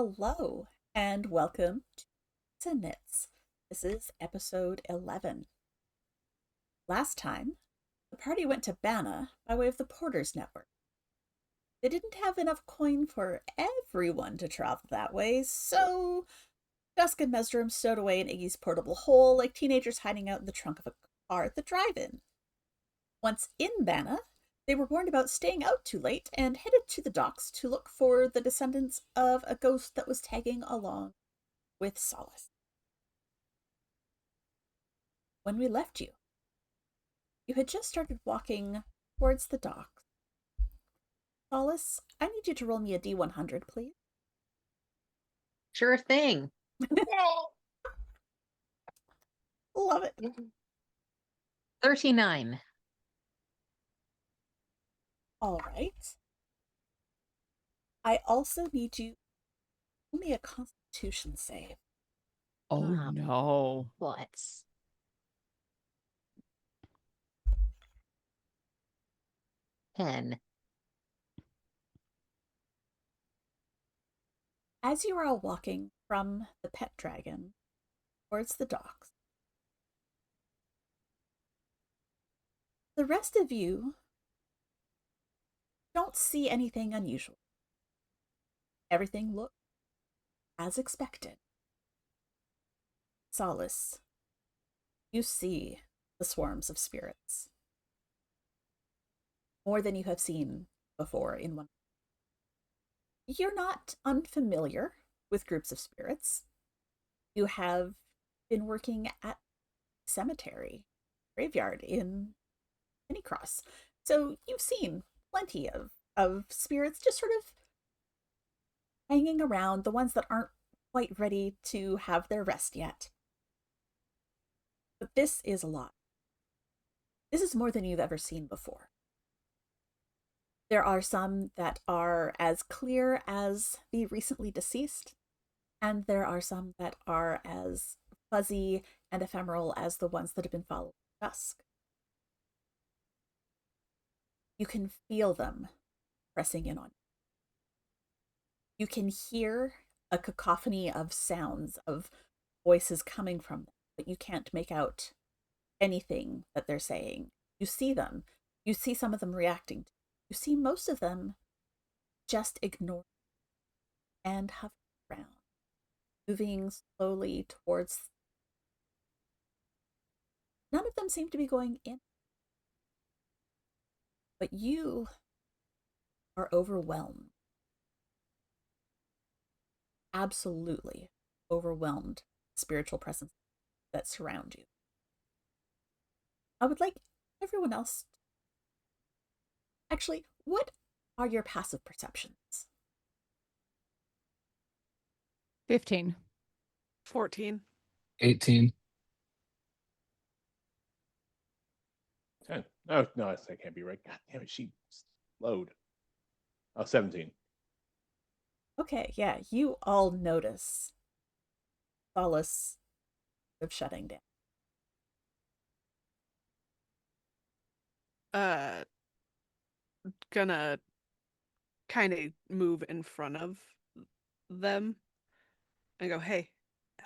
Hello, and welcome to Crits&Knits. This is episode 11. Last time, the party went to Banna by way of the Porters Network. They didn't have enough coin for everyone to travel that way, so Dusk and Mesdrum stowed away in Iggy's portable hole like teenagers hiding out in the trunk of a car at the drive-in. Once in Banna, they were warned about staying out too late and headed to the docks to look for the descendants of a ghost that was tagging along with Solace. When we left you, you had just started walking towards the docks. Solace, I need you to roll me a D100, please. Sure thing. Love it. 39. All right. I also need you to roll me a Constitution save. Oh no. What? Ten. As you are all walking from the pet dragon towards the docks, the rest of you don't see anything unusual. Everything looks as expected. Solace, you see the swarms of spirits. More than you have seen before in one. You're not unfamiliar with groups of spirits. You have been working at cemetery, graveyard in Pennycross. So you've seen plenty of spirits just sort of hanging around, the ones that aren't quite ready to have their rest yet. But this is a lot. This is more than you've ever seen before. There are some that are as clear as the recently deceased, and there are some that are as fuzzy and ephemeral as the ones that have been following Dusk. You can feel them pressing in on you. You can hear a cacophony of sounds, of voices coming from them, but you can't make out anything that they're saying. You see them. You see some of them reacting. You see most of them just ignore and hover around, moving slowly towards. None of them seem to be going in. But you are overwhelmed. Absolutely overwhelmed spiritual presence that surround you. I would like everyone else. Actually, what are your passive perceptions? 15. 14. 18. Oh, no, that can't be right. God damn it, she slowed. Oh, 17. Okay, yeah, you all notice Solace of shutting down. Gonna kind of move in front of them and go, hey,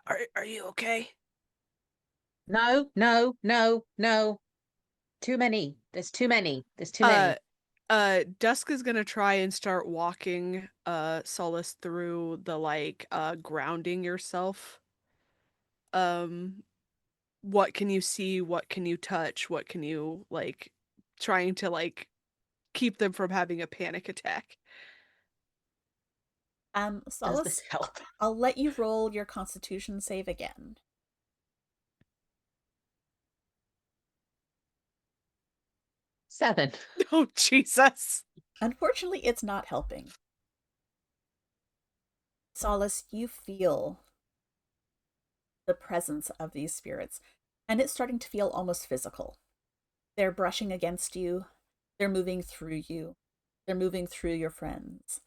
are you okay? No. Too many. There's too many. Dusk is gonna try and start walking Solace through the grounding yourself. What can you see? What can you touch? What can you trying to keep them from having a panic attack? Does Solace, this help? I'll let you roll your Constitution save again. 7. Oh, Jesus. Unfortunately, it's not helping. Solace, you feel the presence of these spirits, and it's starting to feel almost physical. They're brushing against you. They're moving through you. They're moving through your friends.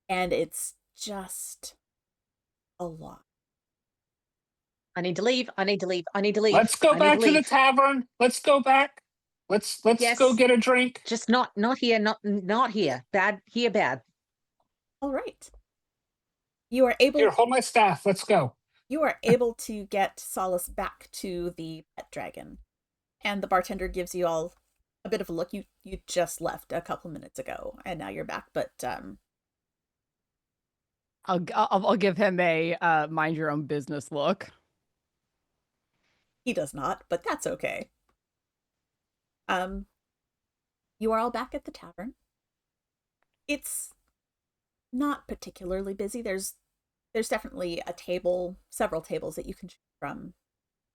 And it's just a lot. I need to leave. Let's go back to the tavern. Let's go back. Let's Yes. go get a drink. Just not here. Not here. Bad. Here, bad. All right. You are able Here, hold my staff. Let's go. you are able to get Solace back to the pet dragon. And the bartender gives you all a bit of a look. You just left a couple minutes ago, and now you're back. But I'll give him a mind your own business look. he does not. But that's okay. You are all back at the tavern. It's not particularly busy. There's definitely a table, several tables that you can choose from.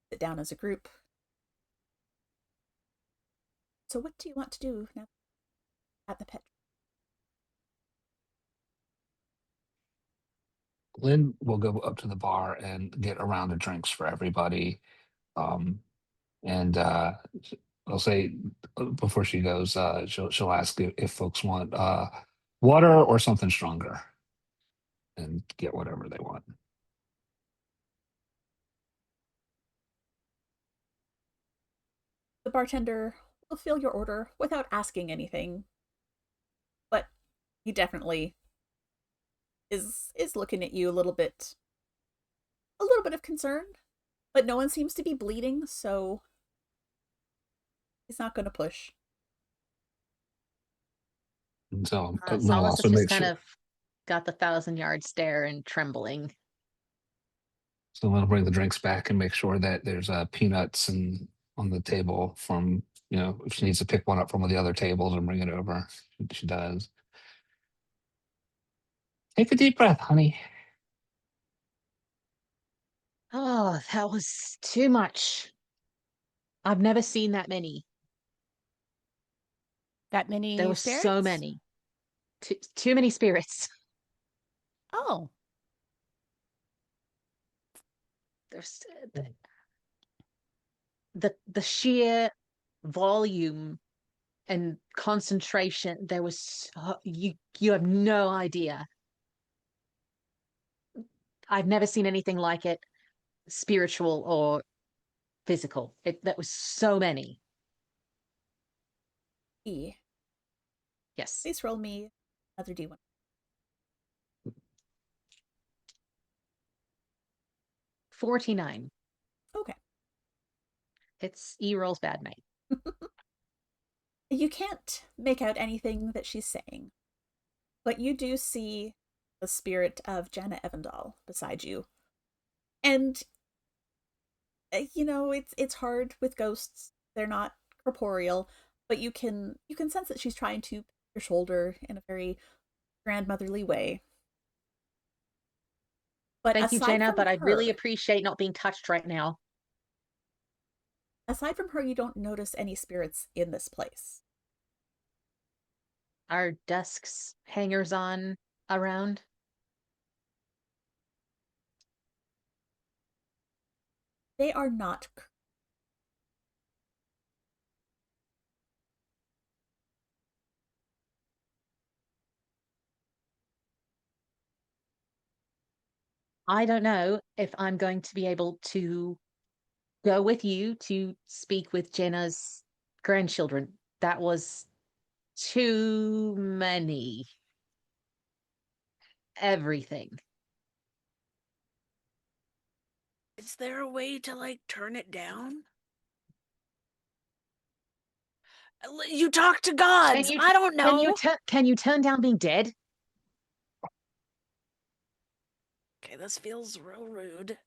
Sit down as a group. So what do you want to do now at the pet? Lynn will go up to the bar and get a round of drinks for everybody. And I'll say before she goes, she'll ask if folks want water or something stronger, and get whatever they want. The bartender will fill your order without asking anything, but he definitely is looking at you a little bit of concern, but no one seems to be bleeding, so he's not going to push. And so Lynn will Solace also has just make kind sure. of got the 1,000-yard stare and trembling. So Lynn will bring the drinks back and make sure that there's peanuts and on the table from, if she needs to pick one up from one of the other tables and bring it over, she does. Take a deep breath, honey. Oh, that was too much. I've never seen that many. That many There were spirits? so many. Too many spirits. Oh. There's the sheer volume and concentration. There was you have no idea. I've never seen anything like it, spiritual or physical. That was so many. E. Yes. Please roll me another D1. 49. Okay. It's E-roll's bad night. You can't make out anything that she's saying, but you do see the spirit of Janna Evendal beside you. And it's hard with ghosts. They're not corporeal, but you can sense that she's trying to pat your shoulder in a very grandmotherly way. But Thank you, Jenna, but I'd really her, appreciate not being touched right now. aside from her, you don't notice any spirits in this place. Are desks hangers on around? They are not. I don't know if I'm going to be able to go with you to speak with Jenna's grandchildren. That was too many. Everything. Is there a way to turn it down? You talk to gods. I don't know. Can you turn down being dead? Okay, this feels real rude.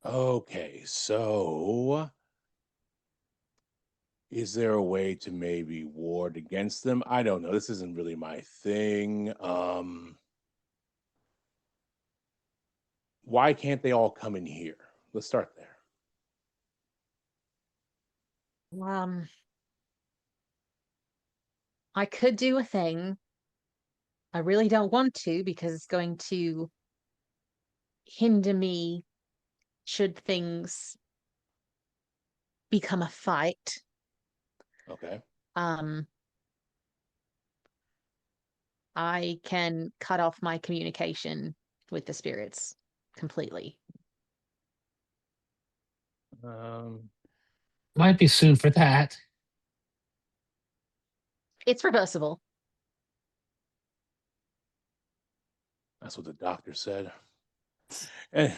Okay, so is there a way to maybe ward against them? I don't know. This isn't really my thing. Why can't they all come in here? Let's start there. I could do a thing. I really don't want to because it's going to hinder me should things become a fight. Okay. I can cut off my communication with the spirits completely. Might be soon for that. It's reversible. That's what the doctor said. And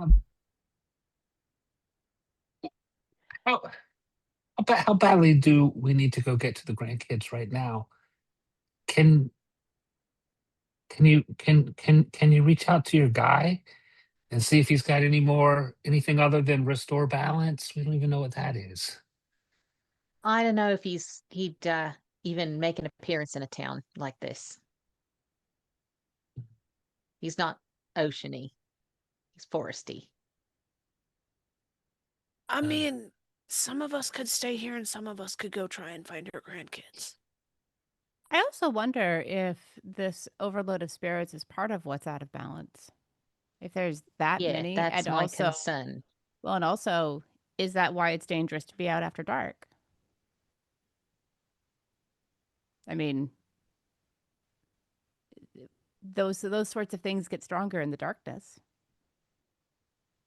Um, how, how badly do we need to go get to the grandkids right now? Can can you reach out to your guy and see if he's got anything other than restore balance? We don't even know what that is. I don't know if he'd even make an appearance in a town like this. He's not oceany. He's foresty. I mean, some of us could stay here and some of us could go try and find her grandkids. I also wonder if this overload of spirits is part of what's out of balance. If there's that Yeah, many, that's and my also, concern. well, and also, is that why it's dangerous to be out after dark? I mean, those sorts of things get stronger in the darkness.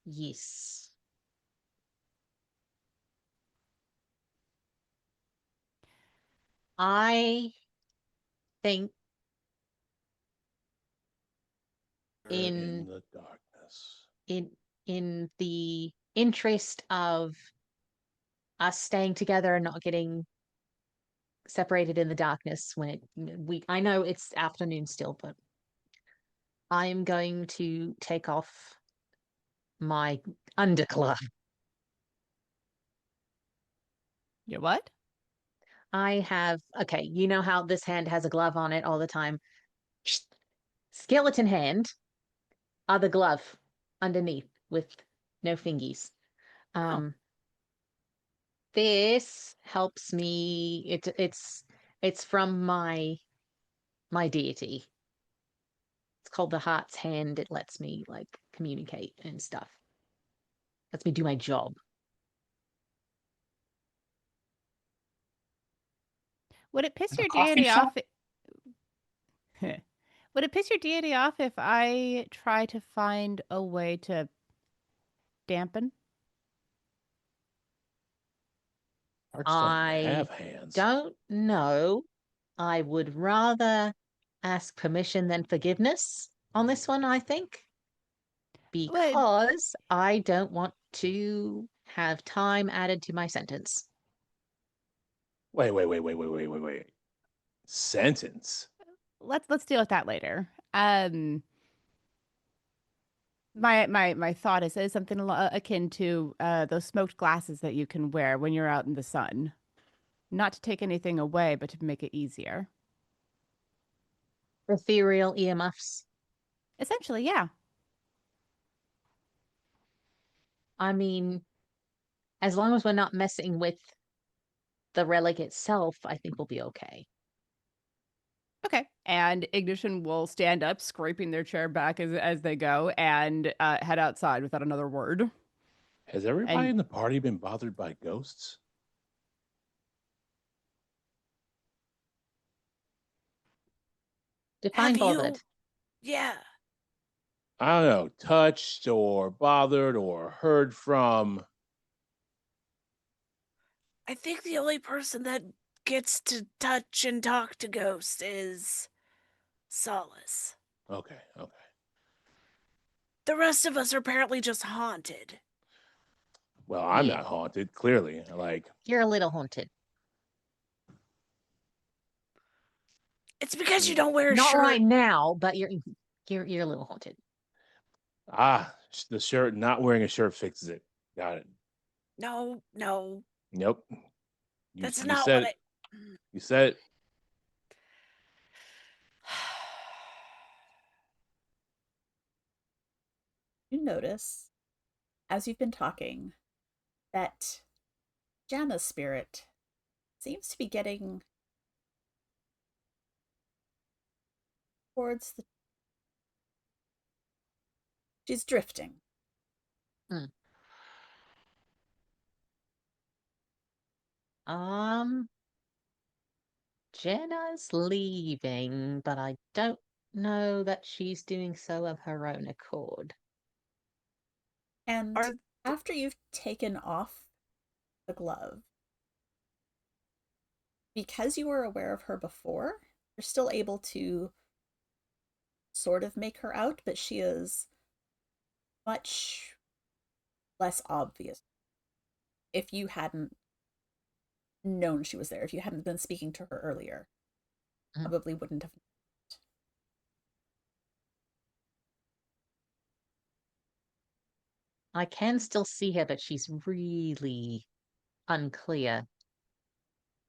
Yes. I think in in the darkness. in in the interest of us staying together and not getting separated in the darkness when I know it's afternoon still, but I'm going to take off my underglove. You what? I have, okay, you know how this hand has a glove on it all the time. Skeleton hand, other glove underneath with no fingies. Um, this helps me. It's from my deity. It's called the Heart's Hand. It lets me like communicate and stuff. Lets me do my job. Would it piss At a your coffee deity off? shop? Would it piss your deity off if I try to find a way to dampen? Hearts don't I have hands. don't know. I would rather ask permission than forgiveness on this one, I think, Would because I don't want to have time added to my sentence. Wait. Sentence. let's deal with that later. My thought is something akin to those smoked glasses that you can wear when you're out in the sun. Not to take anything away, but to make it easier. Ethereal earmuffs. Essentially, yeah. I mean, as long as we're not messing with the relic itself, I think we'll be okay. Okay. And Ignition will stand up, scraping their chair back as they go, and head outside without another word. Has everybody And in the party been bothered by ghosts? Define Have bothered. you? Yeah. I don't know, touched or bothered or heard from. I think the only person that gets to touch and talk to ghosts is Solace. Okay. The rest of us are apparently just haunted. Well, I'm Yeah. not haunted, clearly. Like, You're a little haunted. It's because you don't wear a Not shirt. right now, but you're a little haunted. the shirt, not wearing a shirt fixes it. Got it. No. Nope. That's You not said what it. You said it. You notice, as you've been talking, that Jana's spirit seems to be getting towards the. She's drifting. Hmm. Um, Jenna's leaving, but I don't know that she's doing so of her own accord. And Are after you've taken off the glove, because you were aware of her before, you're still able to sort of make her out, but she is much less obvious. If you hadn't known she was there, if you hadn't been speaking to her earlier, probably wouldn't have. I can still see her, but she's really unclear.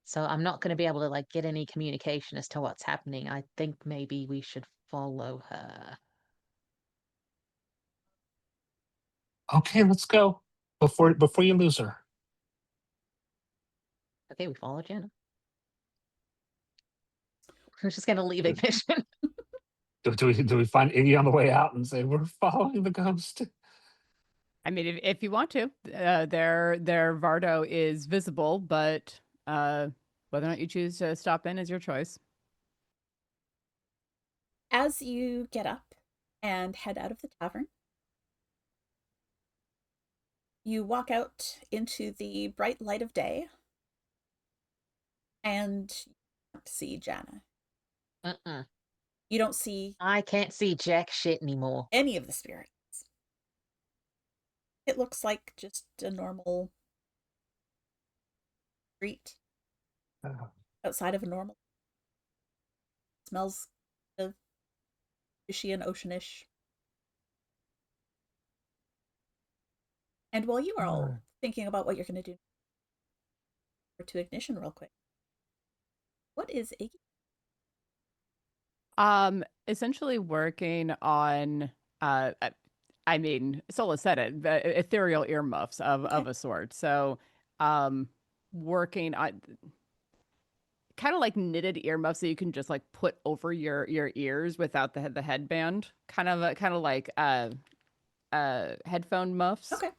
So I'm not going to be able to like get any communication as to what's happening. I think maybe we should follow her. Okay, let's go before you lose her. Okay, we follow Jenna. We're just going to leave Ignition. Do we find Iggy on the way out and say we're following the ghost? I mean, if you want to, their Vardo is visible, but whether or not you choose to stop in is your choice. As you get up and head out of the tavern, you walk out into the bright light of day, and you don't see Jana. You don't see I can't see jack shit anymore. any of the spirits. It looks like just a normal street outside of a normal. It smells of fishy and oceanish. And while you are all thinking about what you're going to do, to Ignition real quick. What is Iggy? Essentially working on I mean, Sola said it, ethereal earmuffs of a sort. So, working on kind of like knitted earmuffs that you can just like put over your ears without the headband. Kind of like headphone muffs. Okay.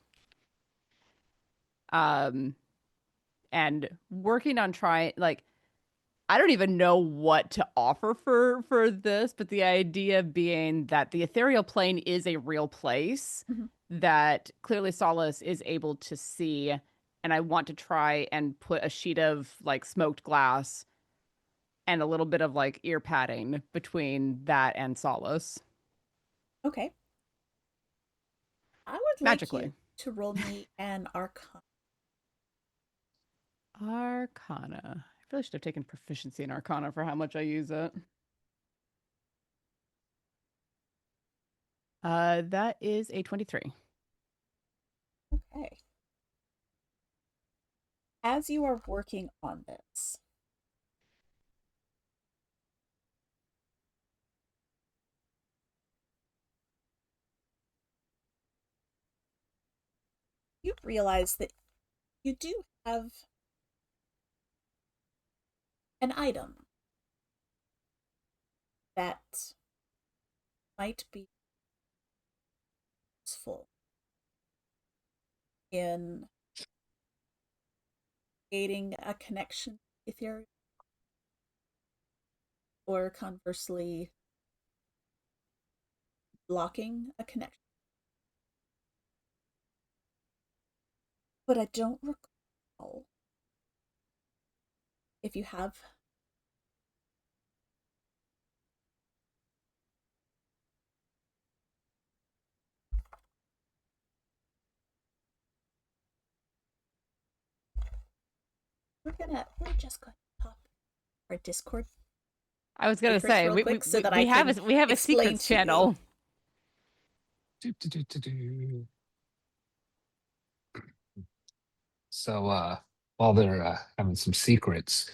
And working on trying like I don't even know what to offer for this, but the idea being that the ethereal plane is a real place that clearly Solace is able to see, and I want to try and put a sheet of like smoked glass and a little bit of like ear padding between that and Solace. Okay. I would like you to roll me an Arcana. Arcana. I really should have taken proficiency in Arcana for how much I use it. That is a 23. Okay. As you are working on this, you realize that you do have an item that might be useful in creating a connection with Ethereum, or conversely blocking a connection. But I don't recall if you have we're just going to pop our Discord. I was gonna say real quick so that I have can we have a explain secrets to you. channel. So while they're having some secrets,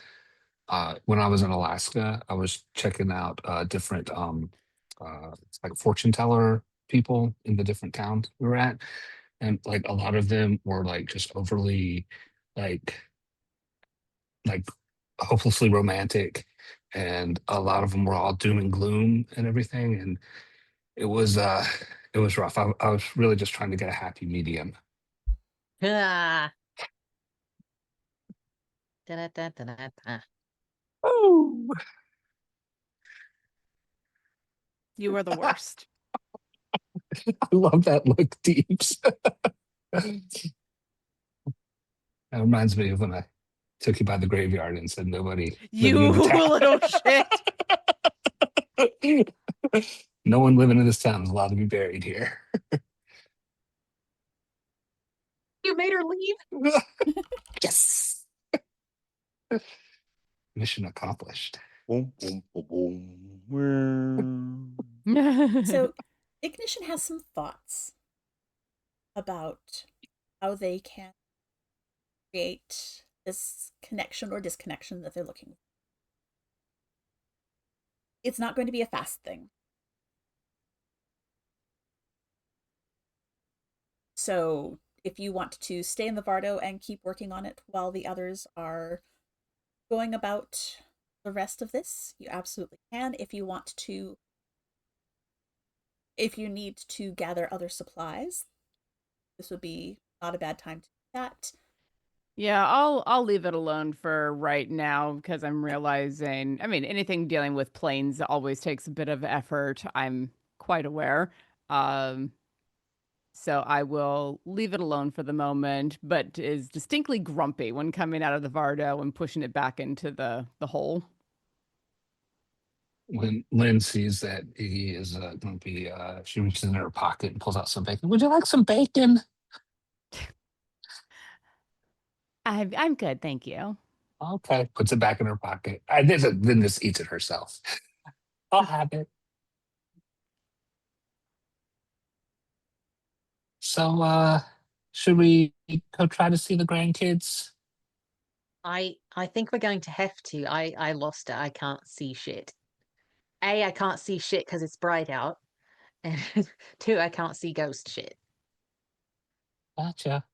when I was in Alaska, I was checking out different like fortune teller people in the different towns we were at, and like a lot of them were like just overly like hopelessly romantic, and a lot of them were all doom and gloom and everything, and it was rough. I was really just trying to get a happy medium. Ah. Da-da-da-da-da-da. Oh, You are the worst. I love that look, Deeps. That reminds me of when I took you by the graveyard and said nobody living You in the town. little shit. No one living in this town is allowed to be buried here. You made her leave? Yes. Mission accomplished. Boom, boom, boom, boom. So, Ignition has some thoughts about how they can create this connection or disconnection that they're looking for. It's not going to be a fast thing. So, if you want to stay in the Vardo and keep working on it while the others are going about the rest of this, you absolutely can. If you want to, if you need to gather other supplies, this would be not a bad time to do that. Yeah, I'll leave it alone for right now because I'm realizing, I mean, anything dealing with planes always takes a bit of effort. I'm quite aware. Um, so I will leave it alone for the moment, but is distinctly grumpy when coming out of the Vardo and pushing it back into the hole. When Lynn sees that Iggy is going to be, she reaches in her pocket and pulls out some bacon. Would you like some bacon? I'm good, thank you. Okay. Puts it back in her pocket. Then just eats it herself. I'll have it. So, should we go try to see the grandkids? I think we're going to have to. I lost it. I can't see shit. A, I can't see shit because it's bright out. And two, I can't see ghost shit. Gotcha.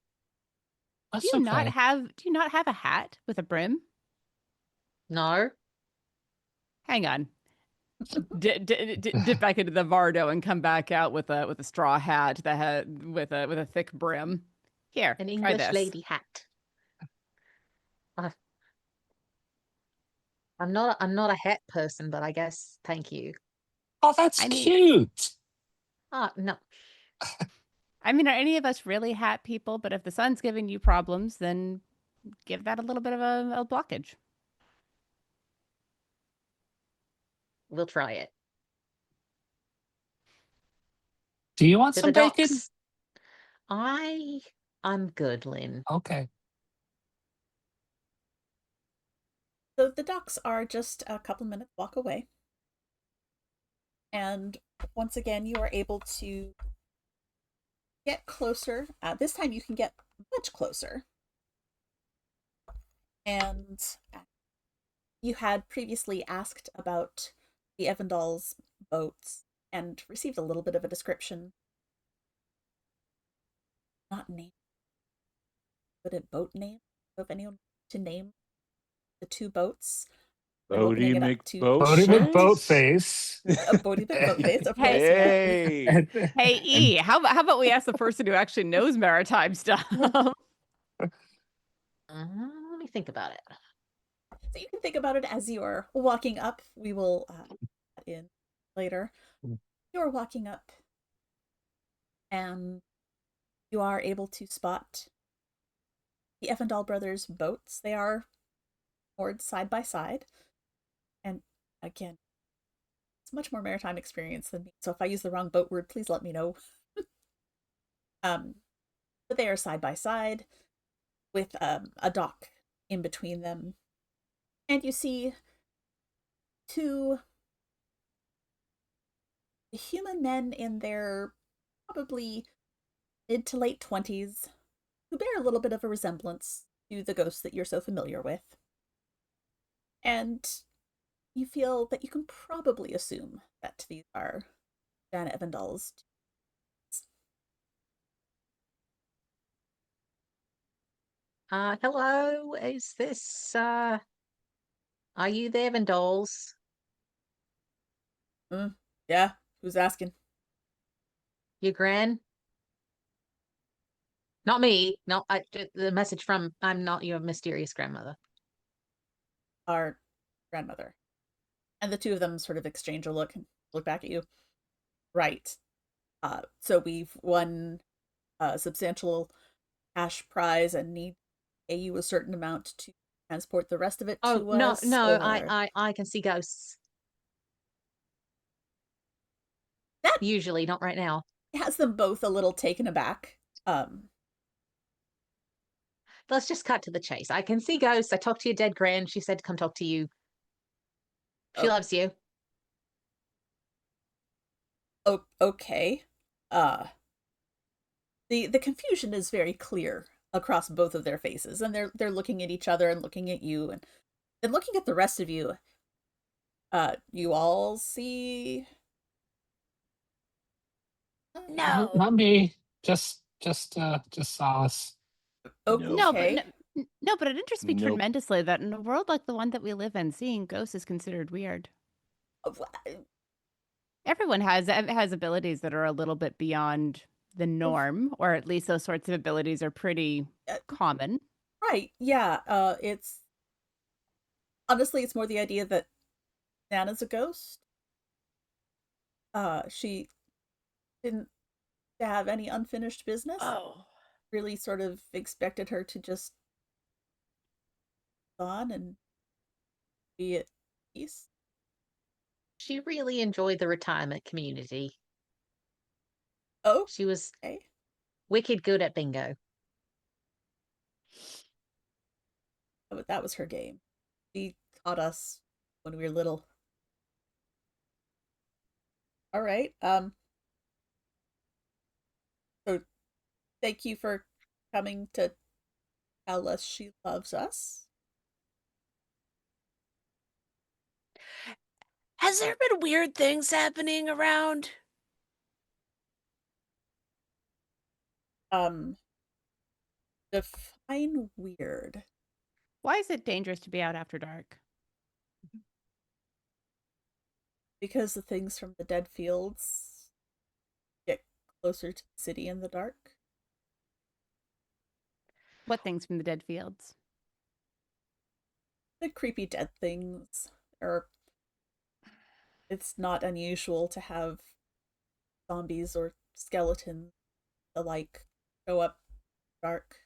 Do That's you not okay. have a hat with a brim? No. Hang on. Dip back into the Vardo and come back out with a straw hat that had with a thick brim. Here, An try English this. lady hat. I'm not a hat person, but I guess thank you. Oh, that's I mean, cute. No. are any of us really hat people? But if the sun's giving you problems, then give that a little bit of a blockage. We'll try it. Do you want To some the bacon? docks. I'm good, Lynn. Okay. So the docks are just a couple minutes walk away. And once again, you are able to get closer. This time you can get much closer. And you had previously asked about the Evandal's boats and received a little bit of a description. Not name, but a boat name. So if anyone to name the two boats, I'm opening Bodie it up to Bodie chat. McBoatface. A Bodie McBoatface, of Hey, course, yeah. Hey. Hey, E, how about we ask the person who actually knows maritime stuff? Let me think about it. So you can think about it as you are walking up. We will add that in later. You're walking up, and you are able to spot the Effendal brothers' boats. They are moored side by side. And again, it's much more maritime experience than me. So if I use the wrong boat word, please let me know. But they are side by side with a dock in between them. And you see two human men in their probably mid to late 20s who bear a little bit of a resemblance to the ghosts that you're so familiar with. And you feel that you can probably assume that these are Jana Evandal's. Hello, is this are you the Evandals? Yeah, who's asking? Your gran? Not me. No, the message from I'm not your mysterious grandmother. Our grandmother. And the two of them sort of exchange a look and look back at you. Right. So we've won a substantial cash prize and need to pay you a certain amount to transport the rest of it Oh to no, us. no, Or... I can see ghosts. That Usually, not right now. has them both a little taken aback. Let's just cut to the chase. I can see ghosts. I talked to your dead gran. She said to come talk to you. She Oh. loves you. Okay. The confusion is very clear across both of their faces, and they're looking at each other and looking at you and looking at the rest of you. You all see Not, No. not me. Just Solace. No, but okay. no, but it interests me Nope. tremendously that in a world like the one that we live in, seeing ghosts is considered weird. Everyone has abilities that are a little bit beyond the norm, or at least those sorts of abilities are pretty common. Right, yeah. It's honestly, it's more the idea that Nana's a ghost. She didn't have any unfinished business. Oh. Really sort of expected her to just on and be at peace. She really enjoyed the retirement community. Oh, She was okay. wicked good at bingo. But that was her game. She taught us when we were little. All right. So thank you for coming to tell us she loves us. Has there been weird things happening around? Um, define weird. Why is it dangerous to be out after dark? Because the things from the dead fields get closer to the city in the dark. What things from the dead fields? The creepy dead things. Or it's not unusual to have zombies or skeletons alike show up dark.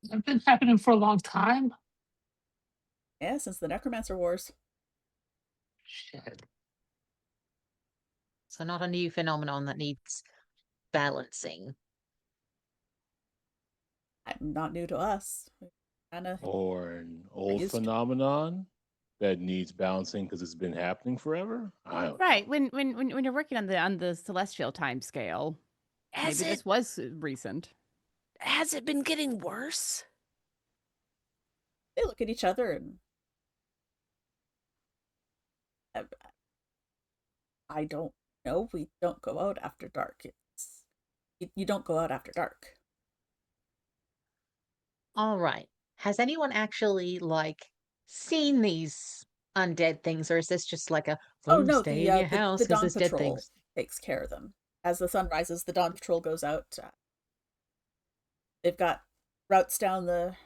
It's been happening for a long time. Yeah, since the Necromancer Wars. Shit. So not a new phenomenon that needs balancing. Not new to us. Kind of Or an old used to. phenomenon that needs balancing because it's been happening forever. I don't Right. know. When you're working on the celestial time scale, Has maybe it this was recent. has it been getting worse? They look at each other and I, I don't know. We don't go out after dark. You don't go out after dark. All right. Has anyone actually seen these undead things, or is this just like a Oh oh no, stay in your house the because Dawn there's dead Patrol things? takes care of them. As the sun rises, the Dawn Patrol goes out. They've got routes down the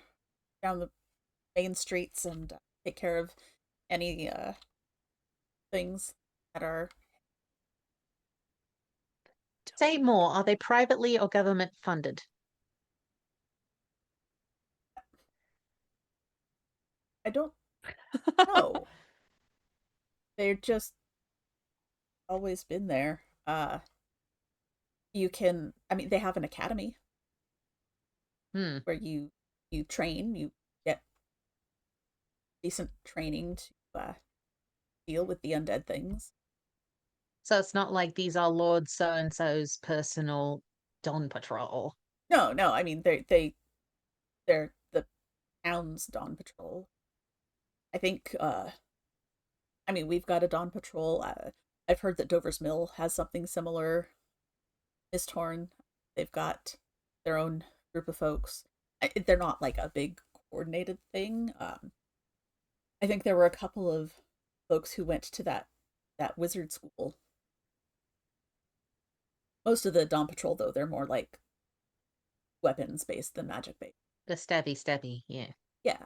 main streets and take care of any things that are. Say more. Are they privately or government funded? I don't know. They're just always been there. You can. I mean, they have an academy Hmm. where you train. You get decent training to deal with the undead things. So it's not like these are Lord so and so's personal Dawn Patrol. No, no. I mean, they're the town's Dawn Patrol. I think. I mean, we've got a Dawn Patrol. I've heard that Dover's Mill has something similar. Miss Torn, they've got their own group of folks. They're not like a big coordinated thing. I think there were a couple of folks who went to that wizard school. Most of the Dawn Patrol, though, they're more like weapons based than magic based. The stabby, yeah. Yeah.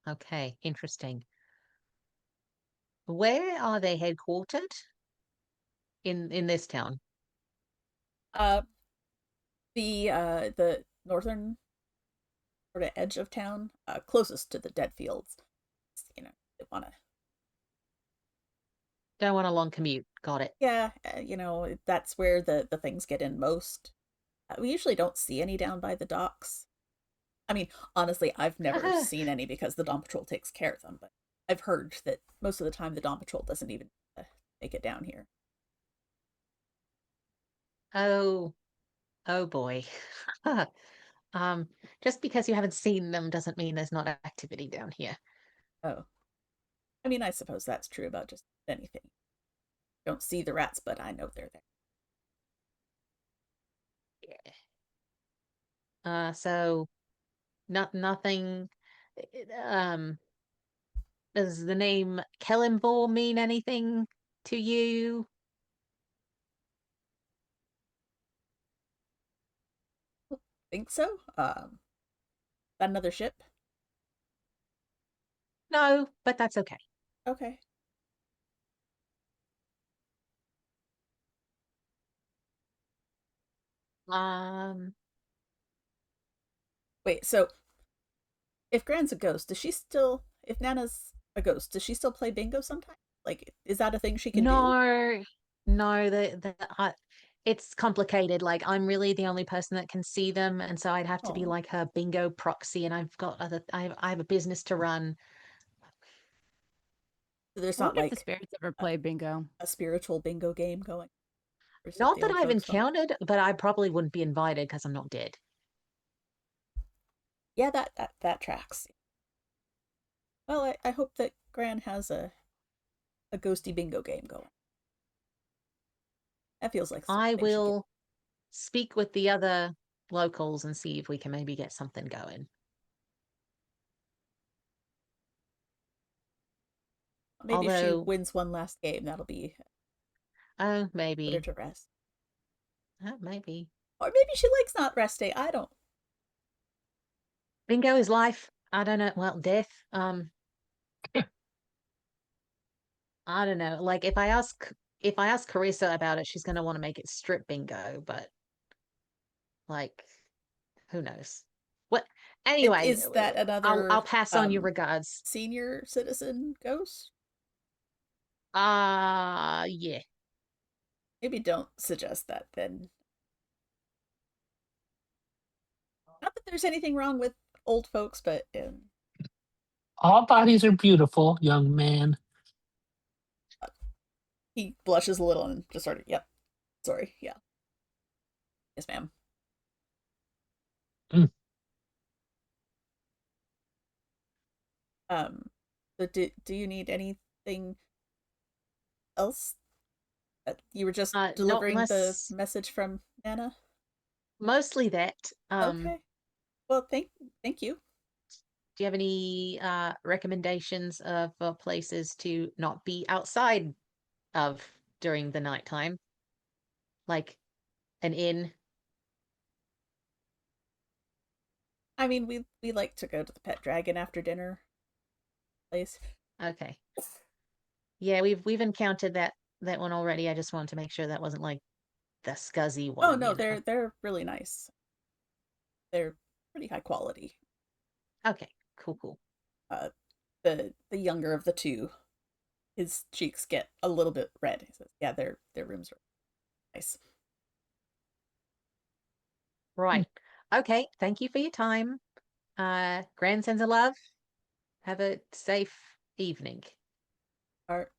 Okay, interesting. Where are they headquartered? In this town? Uh, the northern sort of edge of town, closest to the dead fields. You know, they want to Don't want a long commute. Got it. Yeah, that's where the things get in most. We usually don't see any down by the docks. I mean, honestly, I've never seen any because the Dawn Patrol takes care of them, but I've heard that most of the time the Dawn Patrol doesn't even make it down here. Oh, oh boy. Just because you haven't seen them doesn't mean there's not activity down here. Oh. I mean, I suppose that's true about just anything. Don't see the rats, but I know they're there. So nothing. Um, does the name Kellenvor mean anything to you? Think so? That another ship? No, but that's okay. Okay. Um, Wait, so if Gran's a ghost, does she still? If Nana's a ghost, does she still play bingo sometimes? Like, is that a thing she can do? no, no, it's complicated. Like I'm really the only person that can see them, and so I'd have to be Oh, like her bingo proxy, and I have a business to run. so there's I not wonder if the like spirits ever play bingo. a spiritual bingo game going, or is it Not the that old I've folks' home? encountered, but I probably wouldn't be invited because I'm not dead. Yeah, that tracks. Well, I hope that Gran has a ghosty bingo game going. That feels like I something she could. will speak with the other locals and see if we can maybe get something going. Maybe if she Although, wins one last game, that'll be oh, put her maybe, to rest. maybe Or maybe she likes not resting. I don't. bingo is life. I don't know. Well, death. I don't know. Like if I ask Carissa about it, she's going to want to make it strip bingo, but like, who knows? What? Anyway, Is that I'll another pass on your regards. senior citizen ghost? Yeah. Maybe don't suggest that then. Not that there's anything wrong with old folks, but All bodies are beautiful, young man. he blushes a little and just sort of, yep, sorry, yeah, yes, ma'am. Mm. Um, but do you need anything else? You were just Not delivering the unless message from Nana. mostly that. Okay. Well, thank you. Do you have any recommendations of places to not be outside of during the nighttime? Like an inn? I mean, we like to go to the Pet Dragon after dinner place. Okay. Yeah, we've encountered that one already. I just wanted to make sure that wasn't like the scuzzy Oh one, no, you know. they're really nice. They're pretty high quality. Okay, cool. Uh, the younger of the two, his cheeks get a little bit red. He says, "Yeah, their rooms are nice." Right. Okay, thank you for your time. Grandsons of love. Have a safe evening.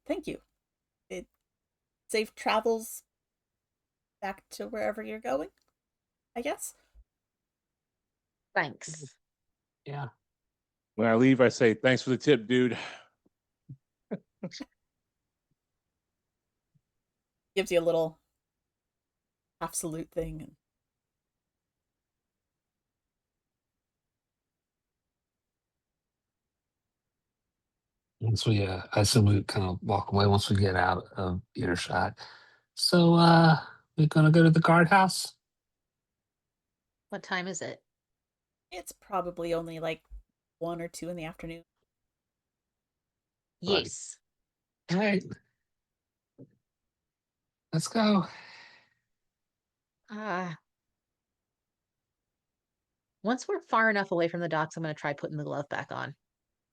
Thank you. It safe travels back to wherever you're going, I guess. Thanks. Yeah. When I leave, I say, thanks for the tip, dude. Gives you a little half salute thing. And Once we, I assume we kind of walk away once we get out of earshot. So, we're gonna go to the guardhouse. What time is it? it's probably only like 1 or 2 in the afternoon. Right. Yes. All right, let's go. Uh, once we're far enough away from the docks, I'm going to try putting the glove back on.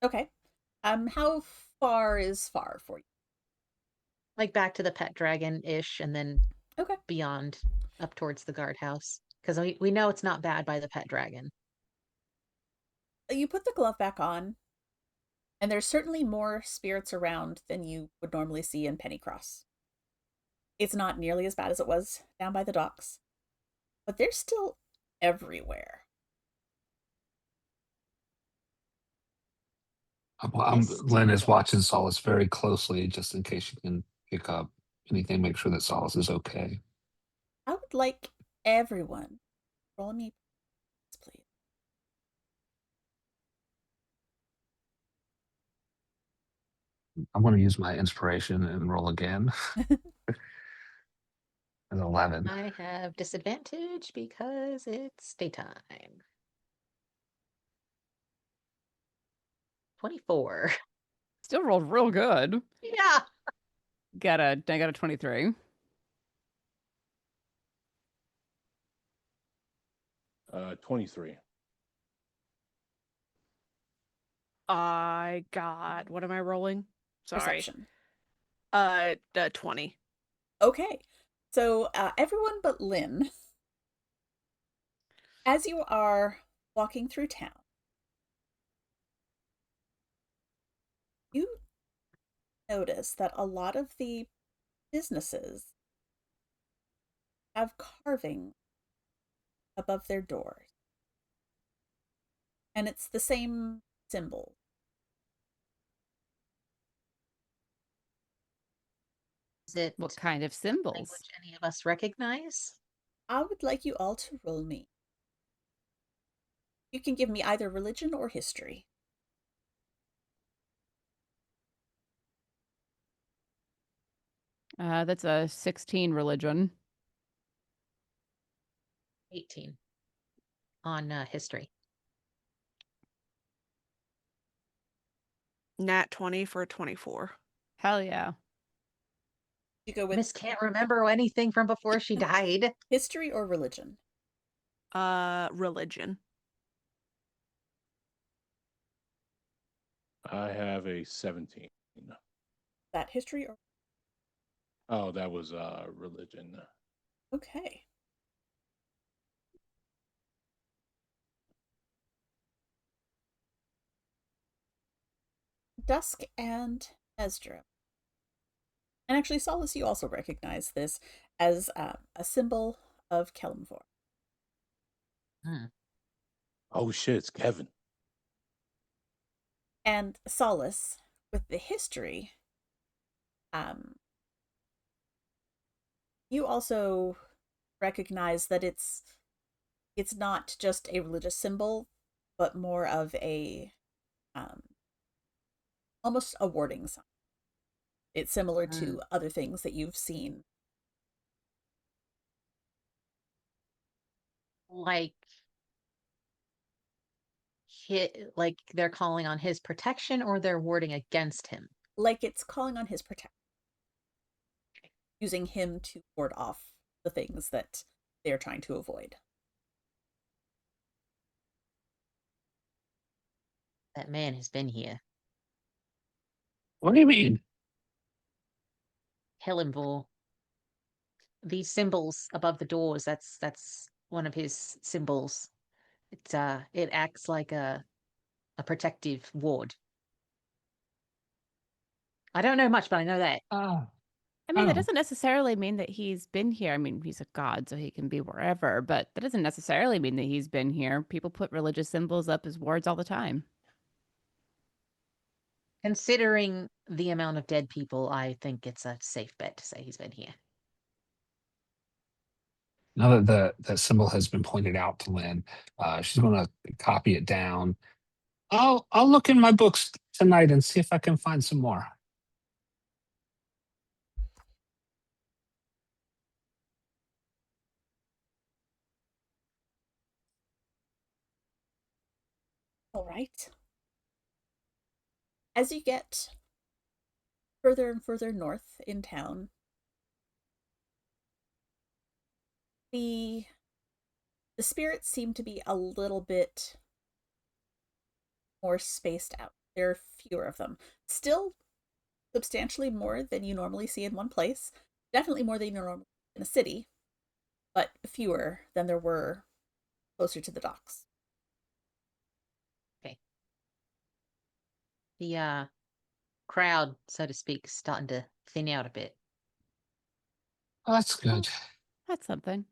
Okay. How far is far for you? Like back to the pet dragon-ish and then Okay. beyond up towards the guardhouse. Because we know it's not bad by the pet dragon. You put the glove back on, and there's certainly more spirits around than you would normally see in Pennycross. It's not nearly as bad as it was down by the docks, but they're still everywhere. Lynn is watching Solace very closely, just in case she can pick up anything, make sure that Solace is okay. I would like everyone roll me, please. I'm going to use my inspiration and roll again. An 11. I have disadvantage because it's daytime. 24. Still rolled real good. Yeah. I got a 23. Uh, 23. I got, what am I rolling? Sorry. Perception. 20. Okay. So everyone but Lynn, as you are walking through town, you notice that a lot of the businesses have carving above their doors. And it's the same symbol. Is it What kind of symbols? language any of us recognize? I would like you all to roll me. You can give me either religion or history. That's a 16 religion. 18 on history. Nat 20 for 24. Hell yeah. You go with Miss can't remember anything from before she died. history or religion. Religion. I have a 17. That history or Oh, that was religion. okay. Dusk and Esdra. And actually, Solace, you also recognize this as a symbol of Kelmvor. Oh shit, it's Kevin. And Solace, with the history, you also recognize that it's not just a religious symbol, but more of a almost a warding sign. It's similar to other things that you've seen. Like like they're calling on his protection or they're warding against him. Like it's calling on his protection. Using him to ward off the things that they're trying to avoid. That man has been here. What do you mean? Hellenvor. These symbols above the doors, that's one of his symbols. It acts like a protective ward. I don't know much, but I know that. Oh. I mean, that Oh. doesn't necessarily mean that he's been here. I mean, he's a god, so he can be wherever, but that doesn't necessarily mean that he's been here. People put religious symbols up as wards all the time. Considering the amount of dead people, I think it's a safe bet to say he's been here. Now that the symbol has been pointed out to Lynn, she's going to copy it down. I'll look in my books tonight and see if I can find some more. All right. As you get further and further north in town, the spirits seem to be a little bit more spaced out. There are fewer of them. Still substantially more than you normally see in one place. Definitely more than you normally in a city, but fewer than there were closer to the docks. Okay. The crowd, so to speak, is starting to thin out a bit. Oh, that's good. That's something.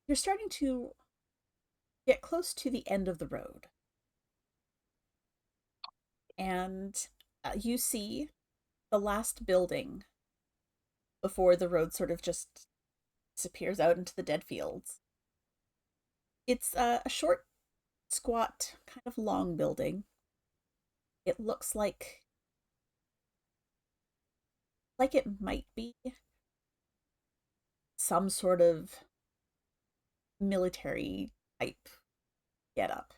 You're starting to get close to the end of the road. And you see the last building before the road sort of just disappears out into the dead fields. It's a short, squat, kind of long building. It looks like it might be some sort of military type getup.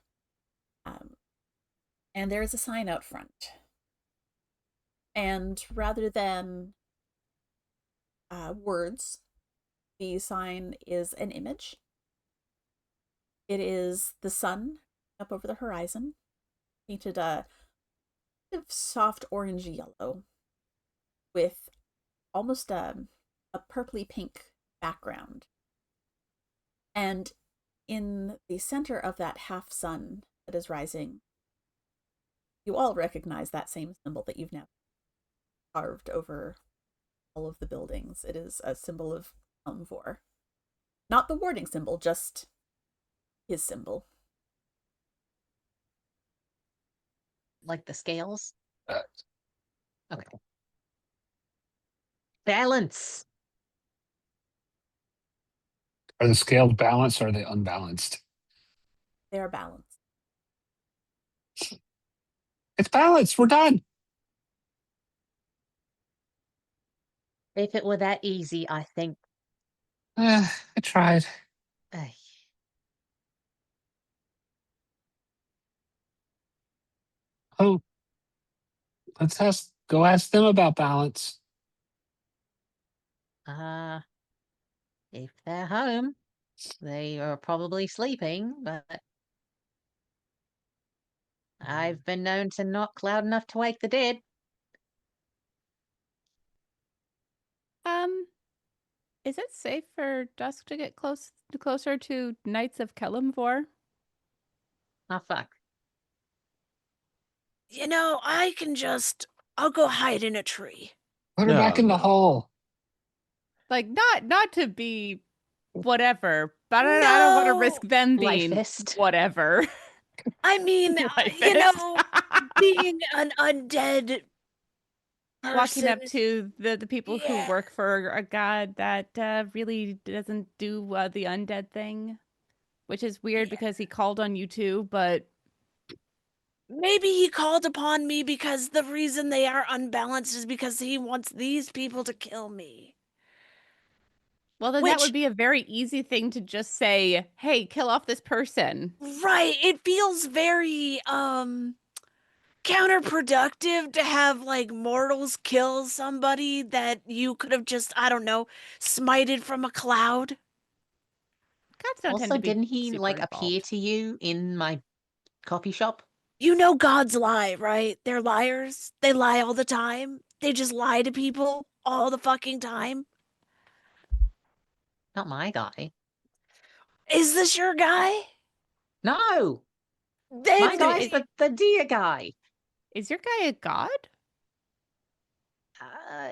And there is a sign out front. And rather than words, the sign is an image. It is the sun up over the horizon, painted a soft orange yellow with almost a purpley pink background. And in the center of that half sun that is rising, you all recognize that same symbol that you've now carved over all of the buildings. It is a symbol of Elmvor. Not the warding symbol, just his symbol. Like the scales? Uh, Okay. Balance. Are the scales balanced or are they unbalanced? They are balanced. It's balanced. We're done. If it were that easy, I think. I tried. Ay, Oh, go ask them about balance. uh, if they're home, they are probably sleeping, but I've been known to knock loud enough to wake the dead. Is it safe for Dusk to get closer to Knights of Kelemvor? Oh, fuck. I'll go hide in a tree. Put her back in the hole. Like, not to be whatever, but I don't want to risk them being Life-ist. whatever. I mean, Life-ist. being an undead Walking up person. to the people who Yeah. work for a god that really doesn't do the undead thing, which is weird because he called on you too, but Maybe he called upon me because the reason they are unbalanced is because he wants these people to kill me. well, then that Which- would be a very easy thing to just say, hey, kill off this person. Right, it feels very counterproductive to have like mortals kill somebody that you could have just, I don't know, smited from a cloud. Gods don't tend Also, to be didn't he super like appear involved. to you in my coffee shop? You know gods lie, right? They're liars. They lie all the time. They just lie to people all the fucking time. Not my guy. Is this your guy? No, Then my guy's the deer guy. Is your guy a god?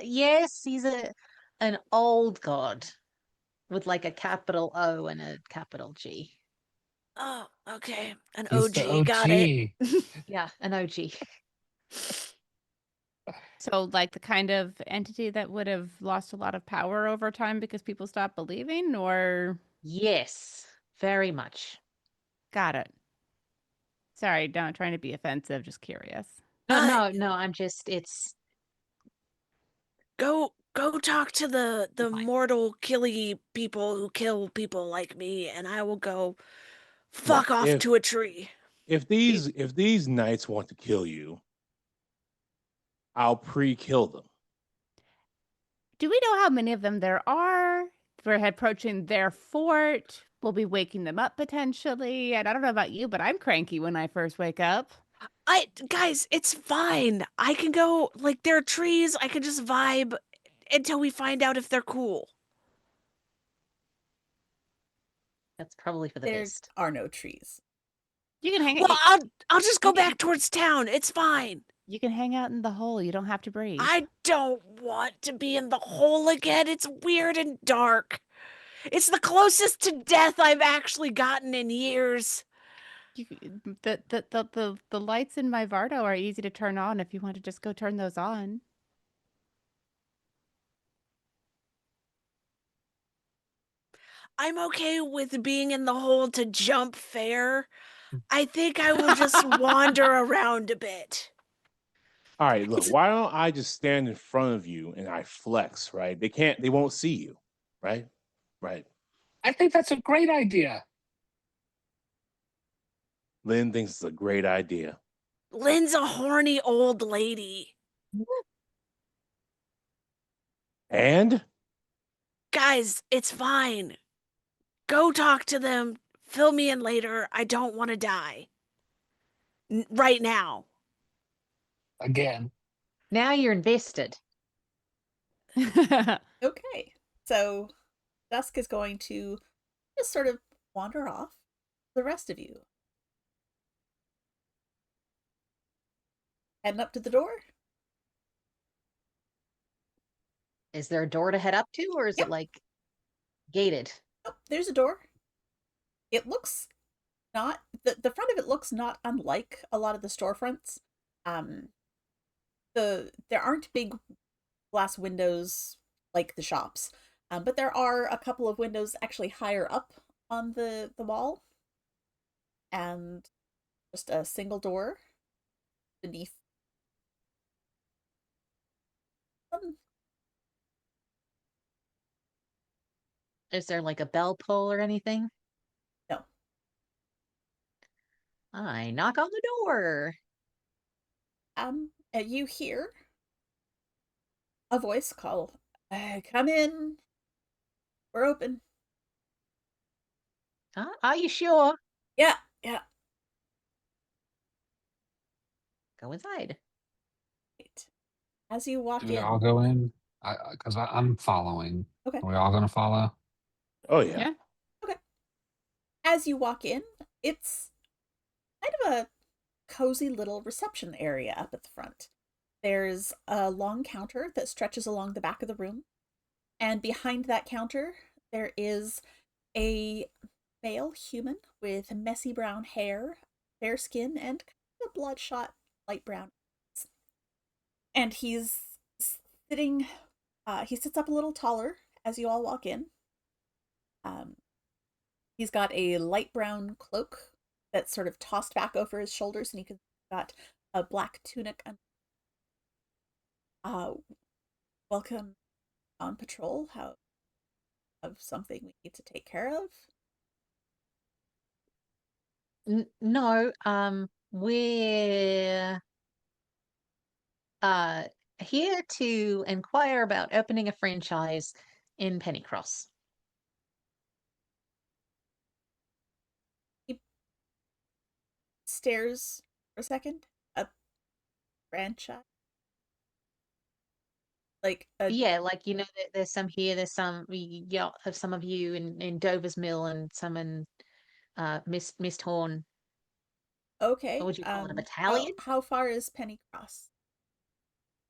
Yes, he's an old god with like a capital O and a capital G. Oh, okay. An He's the OG, got it. Yeah, an OG. So, like the kind of entity that would have lost a lot of power over time because people stopped believing, or Yes, very much. got it. Sorry, not trying to be offensive, just curious. No, I'm just Go talk to the Fine. mortal killy people who kill people like me, and I will go Look, fuck off to a tree. If these knights want to kill you, I'll pre-kill them. Do we know how many of them there are? We're approaching their fort. We'll be waking them up potentially. And I don't know about you, but I'm cranky when I first wake up. Guys, it's fine. I can go, like, there are trees. I can just vibe until we find out if they're cool. That's probably for the There best. are no trees. You can hang Well, it. I'll just go you can- back towards town. It's fine. You can hang out in the hole. You don't have to breathe. I don't want to be in the hole again. It's weird and dark. It's the closest to death I've actually gotten in years. The lights in my Vardo are easy to turn on if you want to just go turn those on. I'm okay with being in the hole to jump fair. I think I will just wander around a bit. All right, look, why don't I just stand in front of you and I flex, right? They won't see you, right? Right. I think that's a great idea. Lynn thinks it's a great idea. Lynn's a horny old lady. And Guys, it's fine. Go talk to them. Fill me in later. I don't want to die. Right now. Again. Now you're invested. Okay, so Dusk is going to just sort of wander off. The rest of you heading up to the door. Is there a door to head up to, or is Yep. it like gated? Oh, there's a door. It looks not the front of it looks not unlike a lot of the storefronts. There aren't big glass windows like the shops, but there are a couple of windows actually higher up on the wall, and just a single door beneath. Is there like a bell pull or anything? No. I knock on the door. You hear a voice call, "Come in. We're open." Are you sure? Yeah. Go inside. Right. As you walk Do we in, all go in? Because I'm following. okay. Are we all going to follow? oh yeah. Yeah. Okay. As you walk in, it's kind of a cozy little reception area up at the front. There's a long counter that stretches along the back of the room, and behind that counter, there is a male human with messy brown hair, fair skin, and kind of bloodshot light brown eyes. And he's sitting, he sits up a little taller as you all walk in. He's got a light brown cloak that's sort of tossed back over his shoulders, and he's got a black tunic. Welcome on patrol. How of something we need to take care of? No, we're here to inquire about opening a franchise in Pennycross. He stares for a second. A franchise? Like a Yeah, like there's some here, there's some have some of you in Dover's Mill and some in Mist Horn. okay. What would you call it, a How battalion? how far is Pennycross?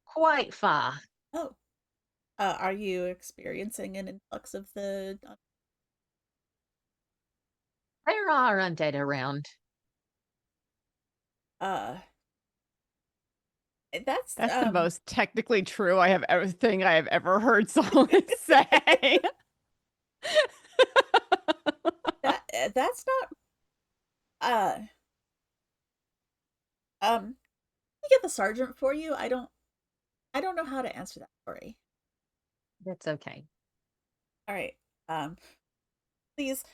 Quite far. Oh. Are you experiencing an influx of the There are undead around. that's That's the most technically true thing I have ever heard someone say. that's not let me get the sergeant for you. I don't know how to answer that story. That's okay. All right. Please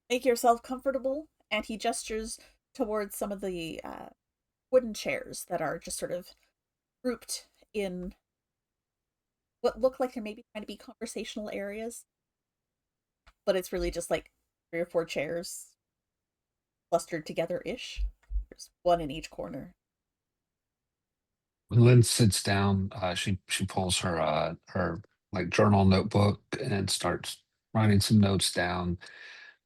make yourself comfortable. And he gestures towards some of the wooden chairs that are just sort of grouped in what look like they're maybe trying to be conversational areas, but it's really just like 3 or 4 chairs clustered together ish. There's one in each corner. When Lynn sits down, she pulls her like journal notebook and starts writing some notes down,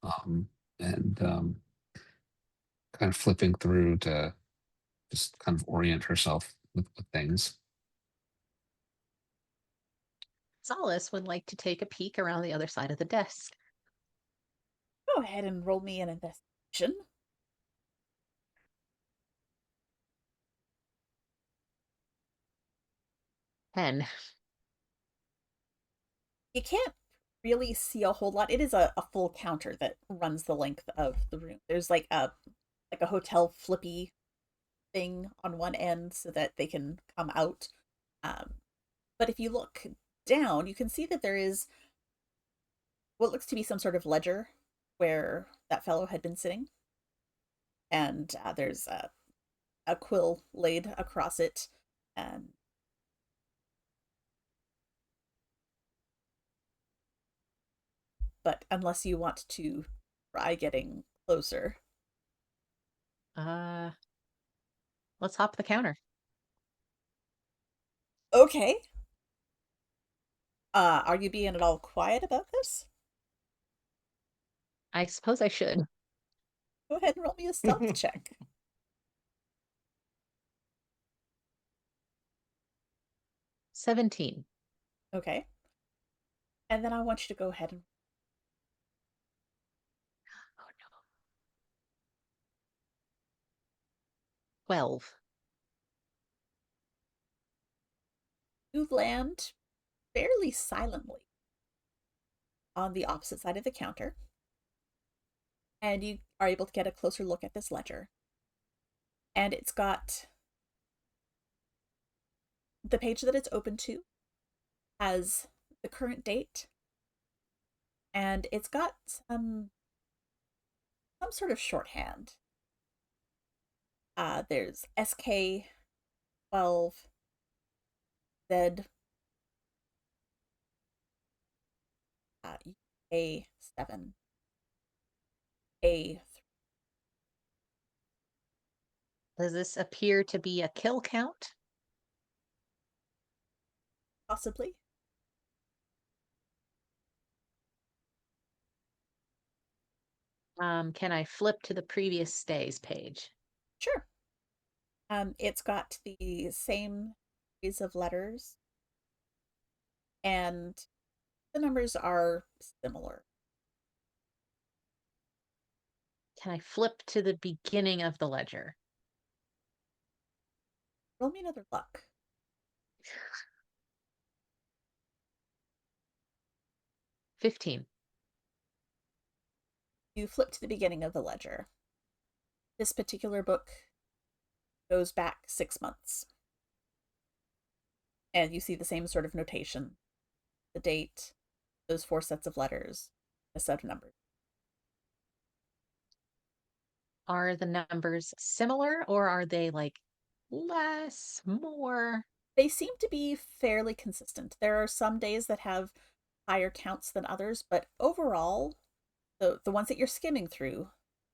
um, and kind of flipping through to just kind of orient herself with things. Solace would like to take a peek around the other side of the desk. Go ahead and roll me an investigation. 10. You can't really see a whole lot. It is a full counter that runs the length of the room. There's like a hotel flippy thing on one end so that they can come out. Um, but if you look down, you can see that there is what looks to be some sort of ledger where that fellow had been sitting. And there's a quill laid across it. Um, but unless you want to try getting closer. Let's hop the counter. Okay. Are you being at all quiet about this? I suppose I should. Go ahead and roll me a stealth check. 17. Okay. And then I want you to go ahead and Oh no. 12. you land fairly silently on the opposite side of the counter. And you are able to get a closer look at this ledger. And it's got the page that it's open to has the current date. And it's got some sort of shorthand. There's SK12 Z A7 A3. Does this appear to be a kill count? Possibly. Can I flip to the previous stays page? Sure. It's got the same series of letters, and the numbers are similar. Can I flip to the beginning of the ledger? Roll me another luck. 15. You flip to the beginning of the ledger. This particular book goes back 6 months. And you see the same sort of notation. The date, those 4 sets of letters, a set of numbers. Are the numbers similar or are they like less, more? They seem to be fairly consistent. There are some days that have higher counts than others, but overall, the ones that you're skimming through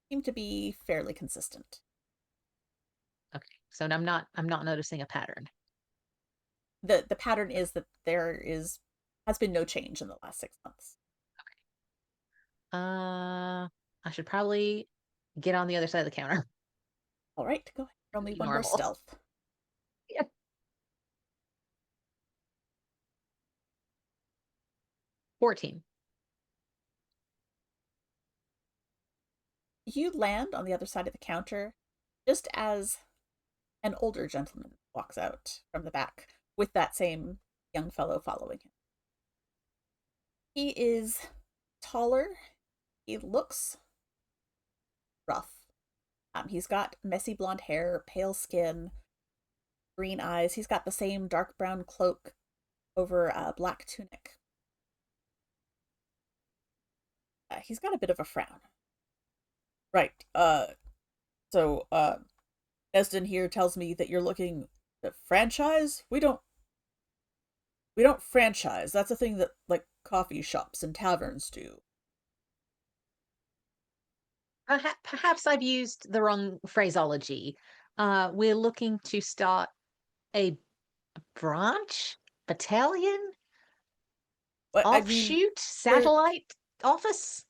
seem to be fairly consistent. Okay, so I'm not noticing a pattern. The pattern is that has been no change in the last 6 months. I should probably get on the other side of the counter. All right, go ahead. Roll me Be one more normal. stealth. Yep. 14. You land on the other side of the counter just as an older gentleman walks out from the back with that same young fellow following him. He is taller. He looks rough. He's got messy blonde hair, pale skin, green eyes. He's got the same dark brown cloak over a black tunic. He's got a bit of a frown. Right. So, Esden here tells me that you're looking at franchise? We don't franchise. That's a thing that like coffee shops and taverns do. Perhaps I've used the wrong phraseology. We're looking to start a branch, battalion, But I mean, offshoot, satellite office?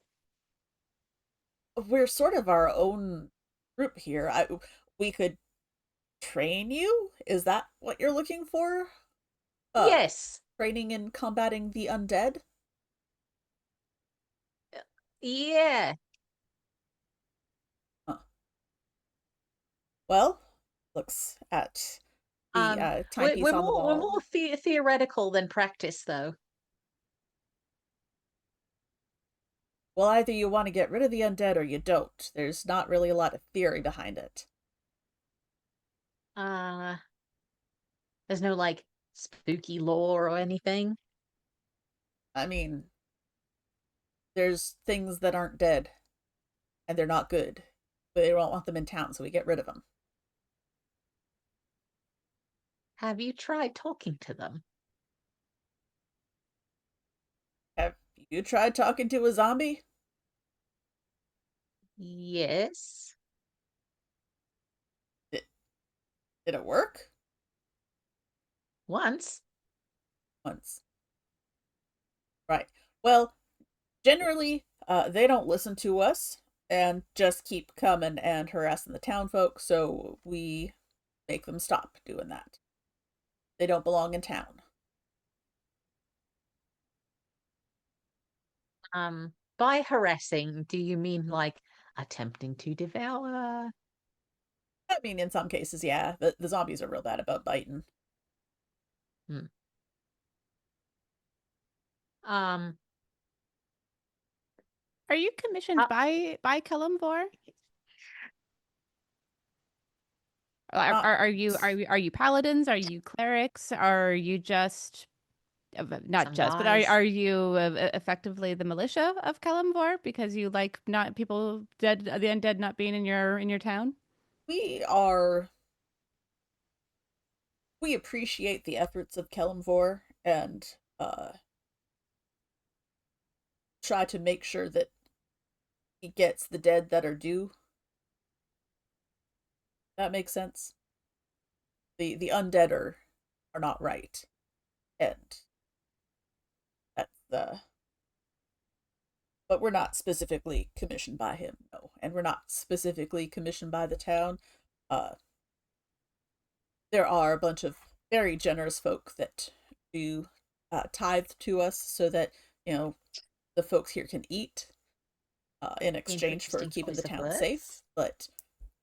we're sort of our own group here. We could train you? Is that what you're looking for? Yes. Training in combating the undead? Yeah. Huh. Well, looks at the timepiece We're on the more wall. theoretical than practice, though. Well, either you want to get rid of the undead or you don't. There's not really a lot of theory behind it. There's no like spooky lore or anything. I mean, there's things that aren't dead, and they're not good, but they don't want them in town, so we get rid of them. Have you tried talking to them? Have you tried talking to a zombie? Yes. Did it work? Once. Once. Right. Well, generally, they don't listen to us and just keep coming and harassing the town folk, so we make them stop doing that. They don't belong in town. By harassing, do you mean like attempting to devour? I mean, in some cases, yeah. The zombies are real bad about biting. Um, Are you commissioned by Kalimvor? Are you paladins? Are you clerics? Are you just not Some just, but guys. are you effectively the militia of Kalimvor because you like not people dead, the undead not being in your town? We appreciate the efforts of Kelimvor and try to make sure that he gets the dead that are due. That makes sense. The undead are not right, and that's the. But we're not specifically commissioned by him, no, and we're not specifically commissioned by the town. Uh, there are a bunch of very generous folk that do tithe to us, so that the folks here can eat in exchange for Interesting keeping the choice of town words. safe. But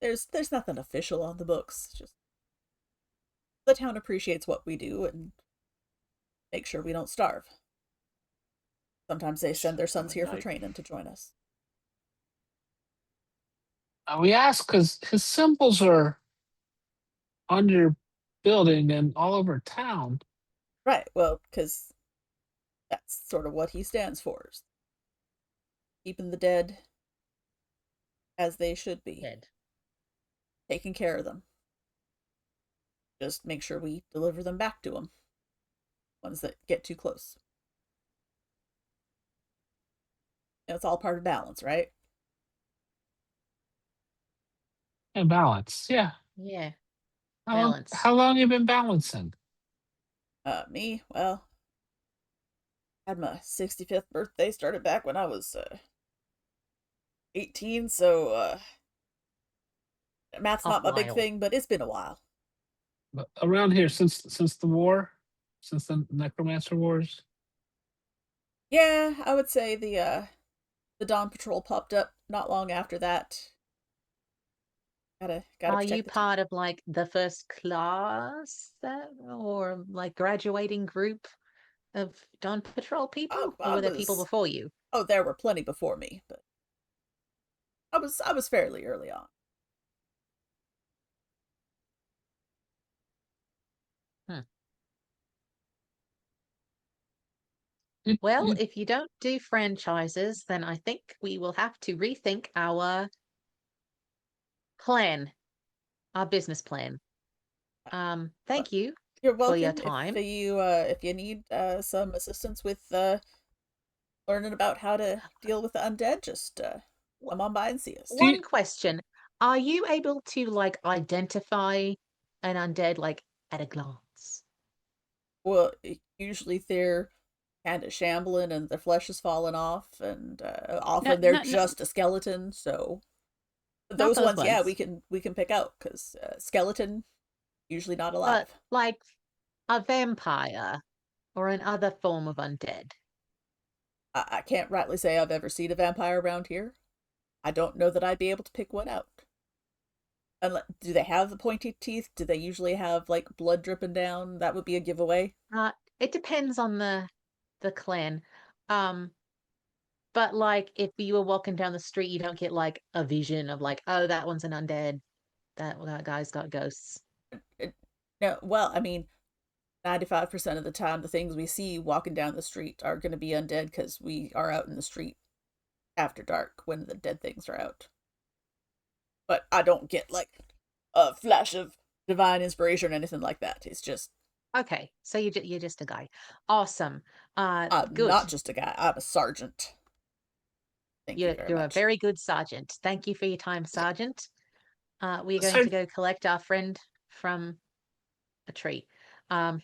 there's nothing official on the books. Just the town appreciates what we do and make sure we don't starve. Sometimes they send their sons here for training to join us. We ask because his symbols are on your building and all over town. Right, well, because that's sort of what he stands for. Keeping the dead as they should be. Dead. Taking care of them. Just make sure we deliver them back to them. Ones that get too close. It's all part of balance, right? And balance, yeah. Yeah. Balance. Balance. How long you been balancing? Me, well, had my 65th birthday started back when I was 18, so math's not my big thing, but it's been a while. But around here since the war, since the Necromancer Wars. Yeah, I would say the Dawn Patrol popped up not long after that. Gotta Are check you the part of like the first class or like graduating group of Dawn Patrol people? Or were there people before you? Oh, there were plenty before me, but I was fairly early on. Well, if you don't do franchises, then I think we will have to rethink our plan, our business plan. Thank you You're for your welcome. time. If you need some assistance with learning about how to deal with the undead, just come on by and see us. One question. Are you able to like identify an undead like at a glance? Well, usually they're kind of shambling and their flesh is falling off, and often they're no, just a skeleton. So not those those ones, yeah, ones. we can pick out because skeleton usually not But alive. like a vampire or another form of undead. I can't rightly say I've ever seen a vampire around here. I don't know that I'd be able to pick one out. Do they have the pointy teeth? Do they usually have like blood dripping down? That would be a giveaway. It depends on the clan. Um, but like if you were walking down the street, you don't get like a vision of like, oh, that one's an undead. That guy's got ghosts. No, well, I mean, 95% of the time, the things we see walking down the street are going to be undead because we are out in the street after dark when the dead things are out. But I don't get like a flash of divine inspiration or anything like that. It's just Okay, so you're just a guy. Awesome. I'm Good. not just a guy. I'm a sergeant. Thank you very You're a much. very good sergeant. Thank you for your time, Sergeant. We're going Sir, to go collect our friend from a tree. I'm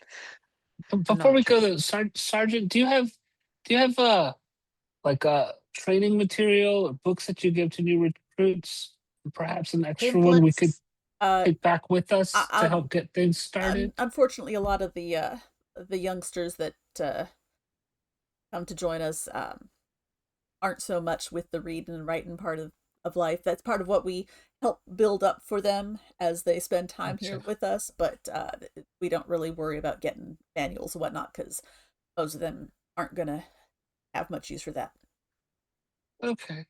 before not a we go tree. to Sergeant, do you have like training material or books that you give to new recruits? Perhaps an extra one we could Pamphlets. take back with us to I, help get things started. unfortunately, a lot of the youngsters that come to join us aren't so much with the reading and writing part of life. That's part of what we help build up for them as they spend time here Gotcha. with us. But we don't really worry about getting manuals and whatnot because most of them aren't going to have much use for that. Okay.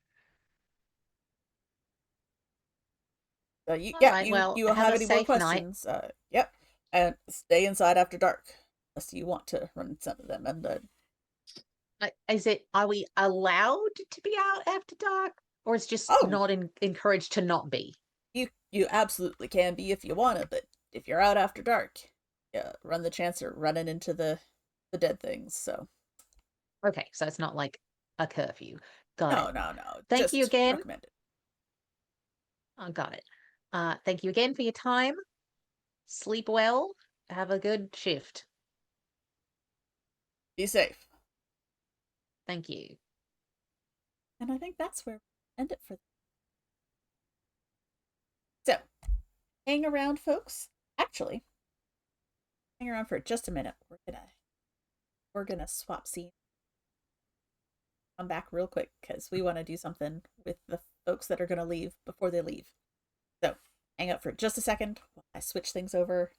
All Yeah, right, well, you have have a any more safe night. questions? Yep, and stay inside after dark unless you want to run some of them. And Are we allowed to be out after dark? Or it's just oh, not encouraged to not be? you absolutely can be if you want to, but if you're out after dark, yeah, run the chance of running into the dead things. So Okay, so it's not like a curfew. Got it. no, Thank you just again. recommended. I got it. Thank you again for your time. Sleep well. Have a good shift. Be safe. Thank you. And I think that's where we end it for. So, hang around, folks. Actually, hang around for just a minute. We're gonna swap scenes. Come back real quick because we want to do something with the folks that are gonna leave before they leave. So, hang out for just a second while I switch things over.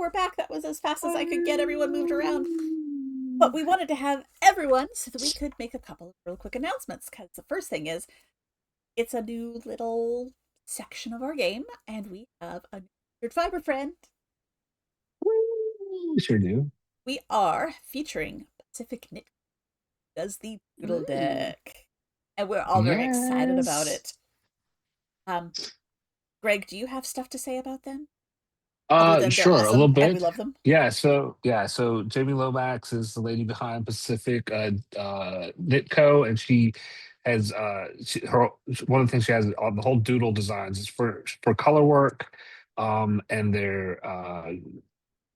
we're back. That was as fast as I could get everyone moved around. But we wanted to have everyone so that we could make a couple of real quick announcements. Because the first thing is, it's a new little section of our game, and we have a new fiber friend. We sure do. We are featuring Pacific Knit does the doodle deck, and we're all very excited about it. Greg, do you have stuff to say about them? Other than they're Sure, a awesome little and bit. we love them. So Jamie Lomax is the lady behind Pacific Knitco, and she has one of the things she has on the whole doodle designs is for color work, and they're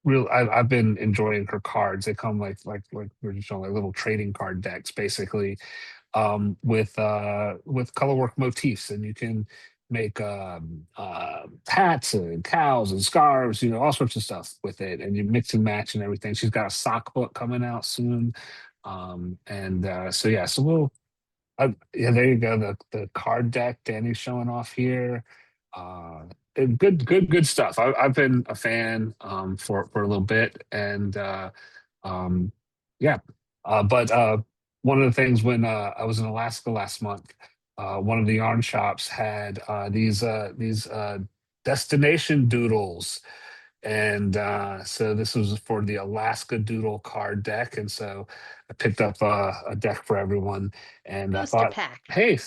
real. I've been enjoying her cards. They come like we're just showing like little trading card decks basically, with color work motifs, and you can make hats and cows and scarves, all sorts of stuff with it, and you mix and match and everything. She's got a sock book coming out soon, so we'll yeah, there you go. The card deck Danny's showing off here. And good stuff. I've been a fan for a little bit, and um, yeah. But one of the things when I was in Alaska last month, one of the yarn shops had these destination doodles, and so this was for the Alaska Doodle card deck, and so I picked up a deck for everyone, and I Booster thought, pack. hey,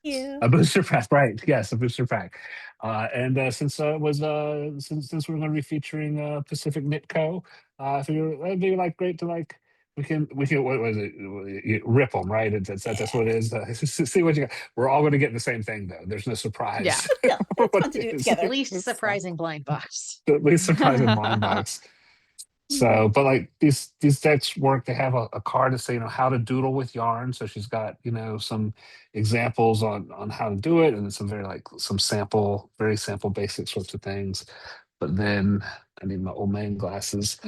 Yeah. a booster pack, right? Yes, a booster pack. And since it was since we're going to be featuring Pacific Knit Co., I figured it'd be like great to like we can what was it? Rip them, right? That's what it is. See what you got. We're all going to get the same thing though. There's no surprise. Yeah. Yeah, it's what fun to do it is. together. Least surprising blind box. At least surprising blind box. So, but like these decks work. They have a card to say how to doodle with yarn. So she's got some examples on how to do it, and then some very sample basic sorts of things. But then I need my old man glasses.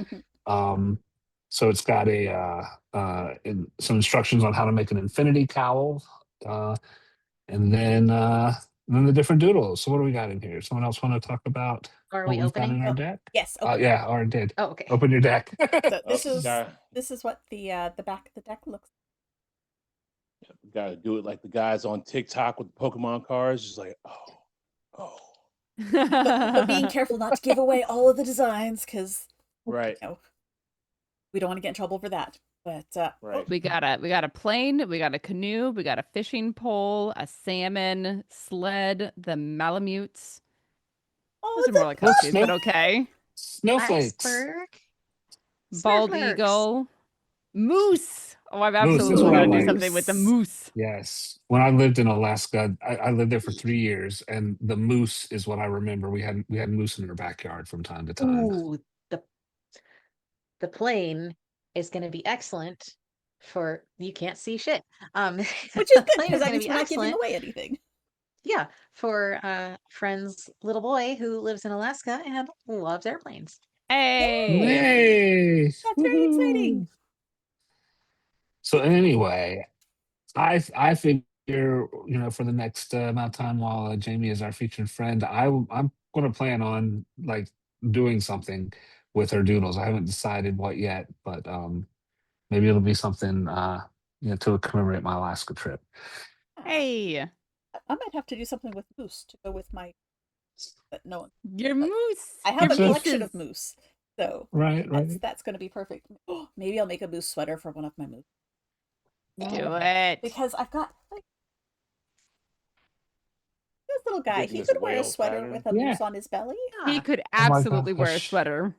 So it's got some instructions on how to make an infinity cowl, and then the different doodles. So what do we got in here? Someone else want to talk about Are what we we've got in opening? our deck? Yes. Okay. Yeah, I already did. Oh, okay. Open your deck. So this Gotta is what the back of the deck looks do it like the guys on TikTok with the Pokemon cards, just like oh, like. But being careful not to give away all of the designs, because right, we don't want to get in trouble for that. But right. We got a plane, we got a canoe, we got a fishing pole, a salmon, sled, the Malamutes. Those are more like huskies, but okay. Snowflakes. Iceberg. Bald Snowflakes. eagle, moose. Oh, I'm Moose, that's absolutely what I gonna do like. something with the moose. Yes. When I lived in Alaska, I lived there for 3 years, and the moose is what I remember. We had moose in our backyard from time to time. Ooh, the plane is going to be excellent for you can't see shit. which is the good plane because that gonna means be we're not giving excellent. away anything. Yeah, for friend's little boy who lives in Alaska and loves airplanes. Hey. Yay! That's very exciting. So anyway, I figure for the next amount of time while Jamie is our featured friend, I'm going to plan on like doing something with her doodles. I haven't decided what yet, but maybe it'll be something to commemorate my Alaska trip. Hey. I might have to do something with moose to go with my. But no, Your moose. I have a Your collection mooses. of moose, so Right. that's going to be perfect. Maybe I'll make a moose sweater for one of my moose. Do it. Because I've got like this little guy. Getting He this could wear a whale sweater pattern. with a Yeah. moose on his belly. He Yeah. could Oh my absolutely wear a gosh. sweater.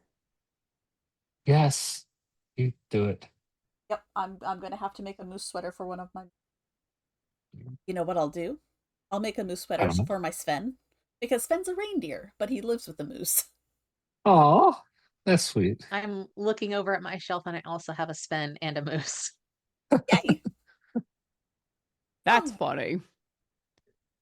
Yes, you do it. Yep, I'm going to have to make a moose sweater for one of my. You know what I'll do? I'll make a moose I sweater don't know. for my Sven, because Sven's a reindeer, but he lives with the moose. Oh, that's sweet. I'm looking over at my shelf and I also have a Sven and a moose. Yay! That's Oh. funny.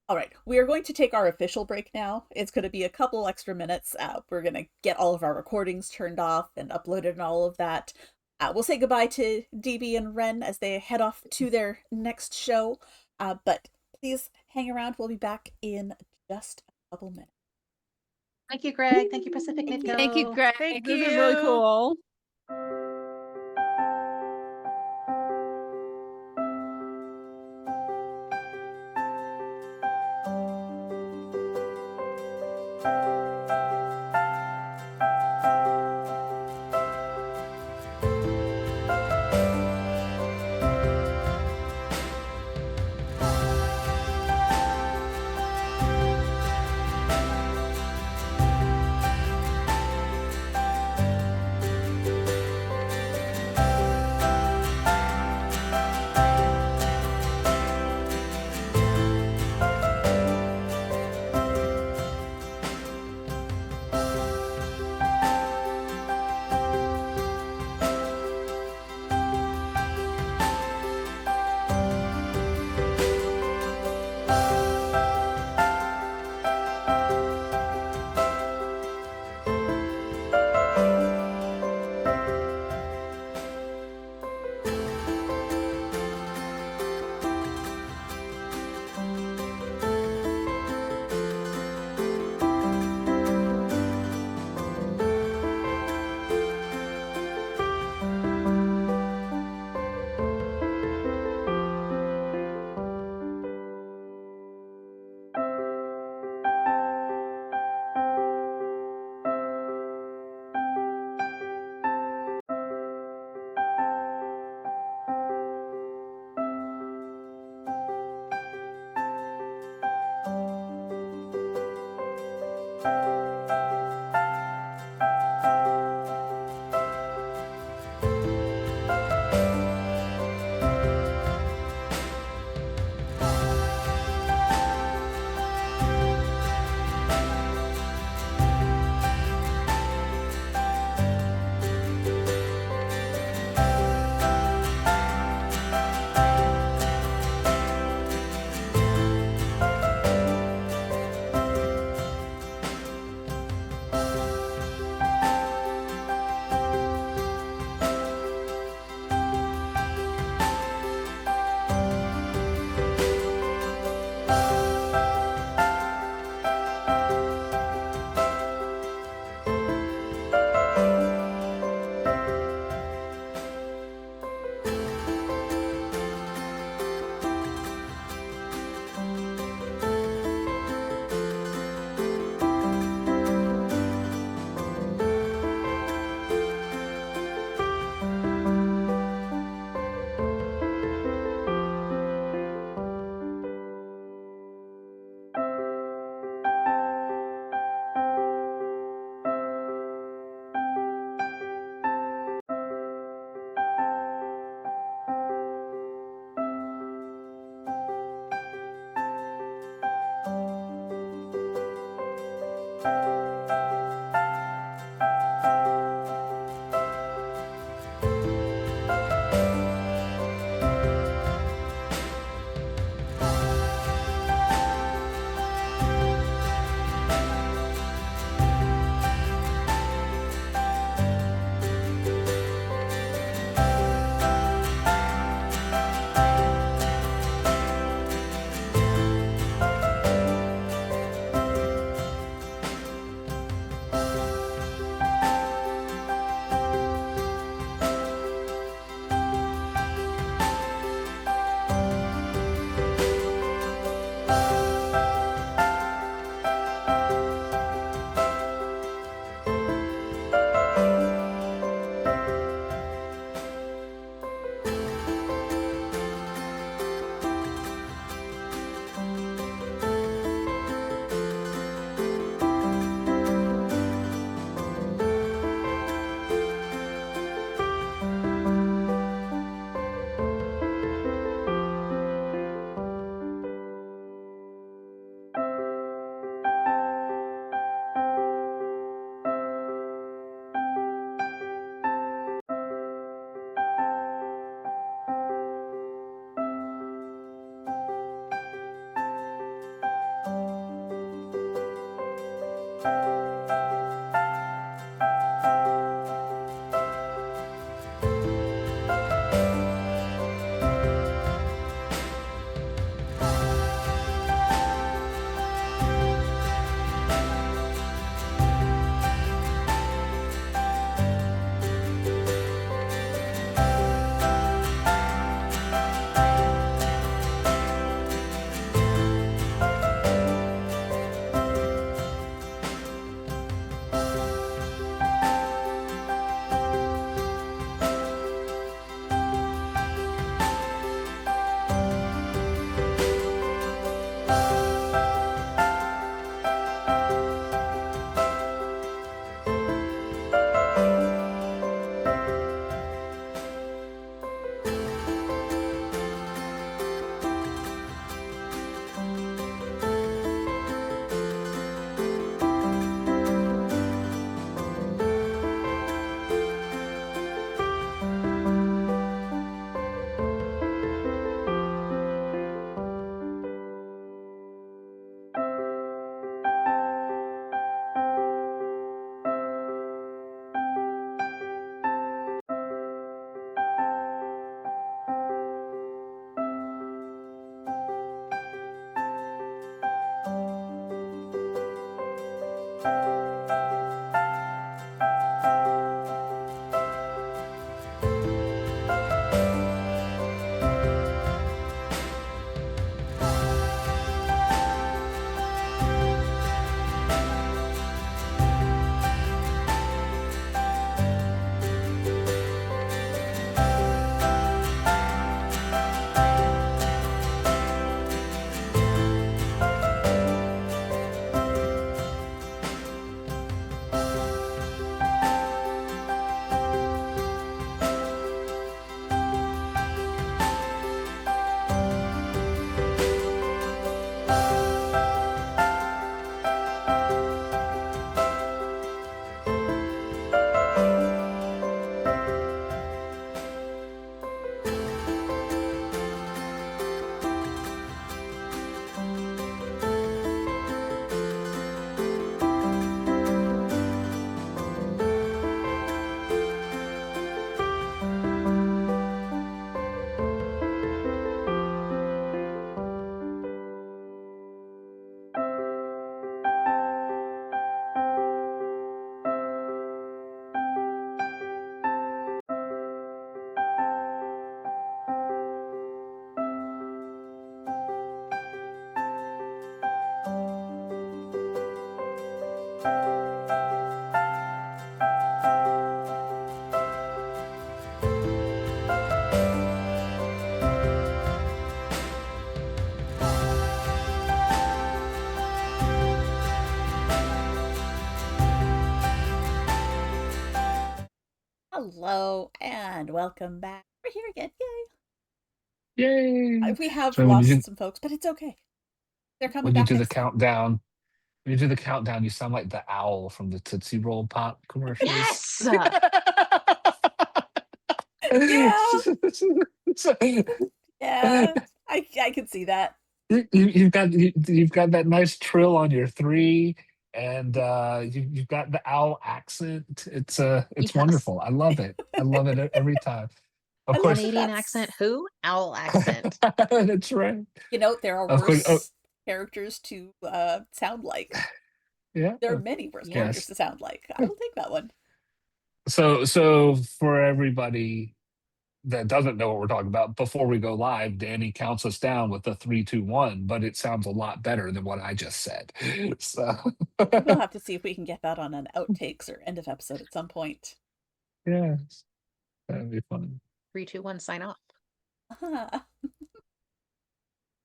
All right, we are going to take our official break now. It's going to be a couple extra minutes. We're going to get all of our recordings turned off and uploaded and all of that. We'll say goodbye to DB and Ren as they head off to their next show. But please hang around. We'll be back in just a couple minutes. Thank you, Greg. Thank you, Pacific Thank Knit you. Thank you, Go. Greg. Thank This is really you. cool. Hello and welcome back. We're here again. Yay! Yay! We have So when you lost some folks, but it's okay. They're coming when you back do the next time. countdown, when you do the countdown, you sound like the owl from the Tootsie Roll Pop commercials. Yes. Yeah. So, Yeah, I can see that. you've got that nice trill on your 3, and you've got the owl accent. It's Yes. wonderful. I love it. I love it every time. Of I love course, that Canadian that's- accent. Who? Owl accent. that's right. You know, there are Of course. worse characters to sound like. Yeah. There are many worse Yes. characters to sound like. I will take that one. So for everybody that doesn't know what we're talking about, before we go live, Danny counts us down with a 3, 2, 1, but it sounds a lot better than what I just said. So We'll have to see if we can get that on an outtakes or end of episode at some point. yes, that'd be fun. 3, 2, 1, sign off.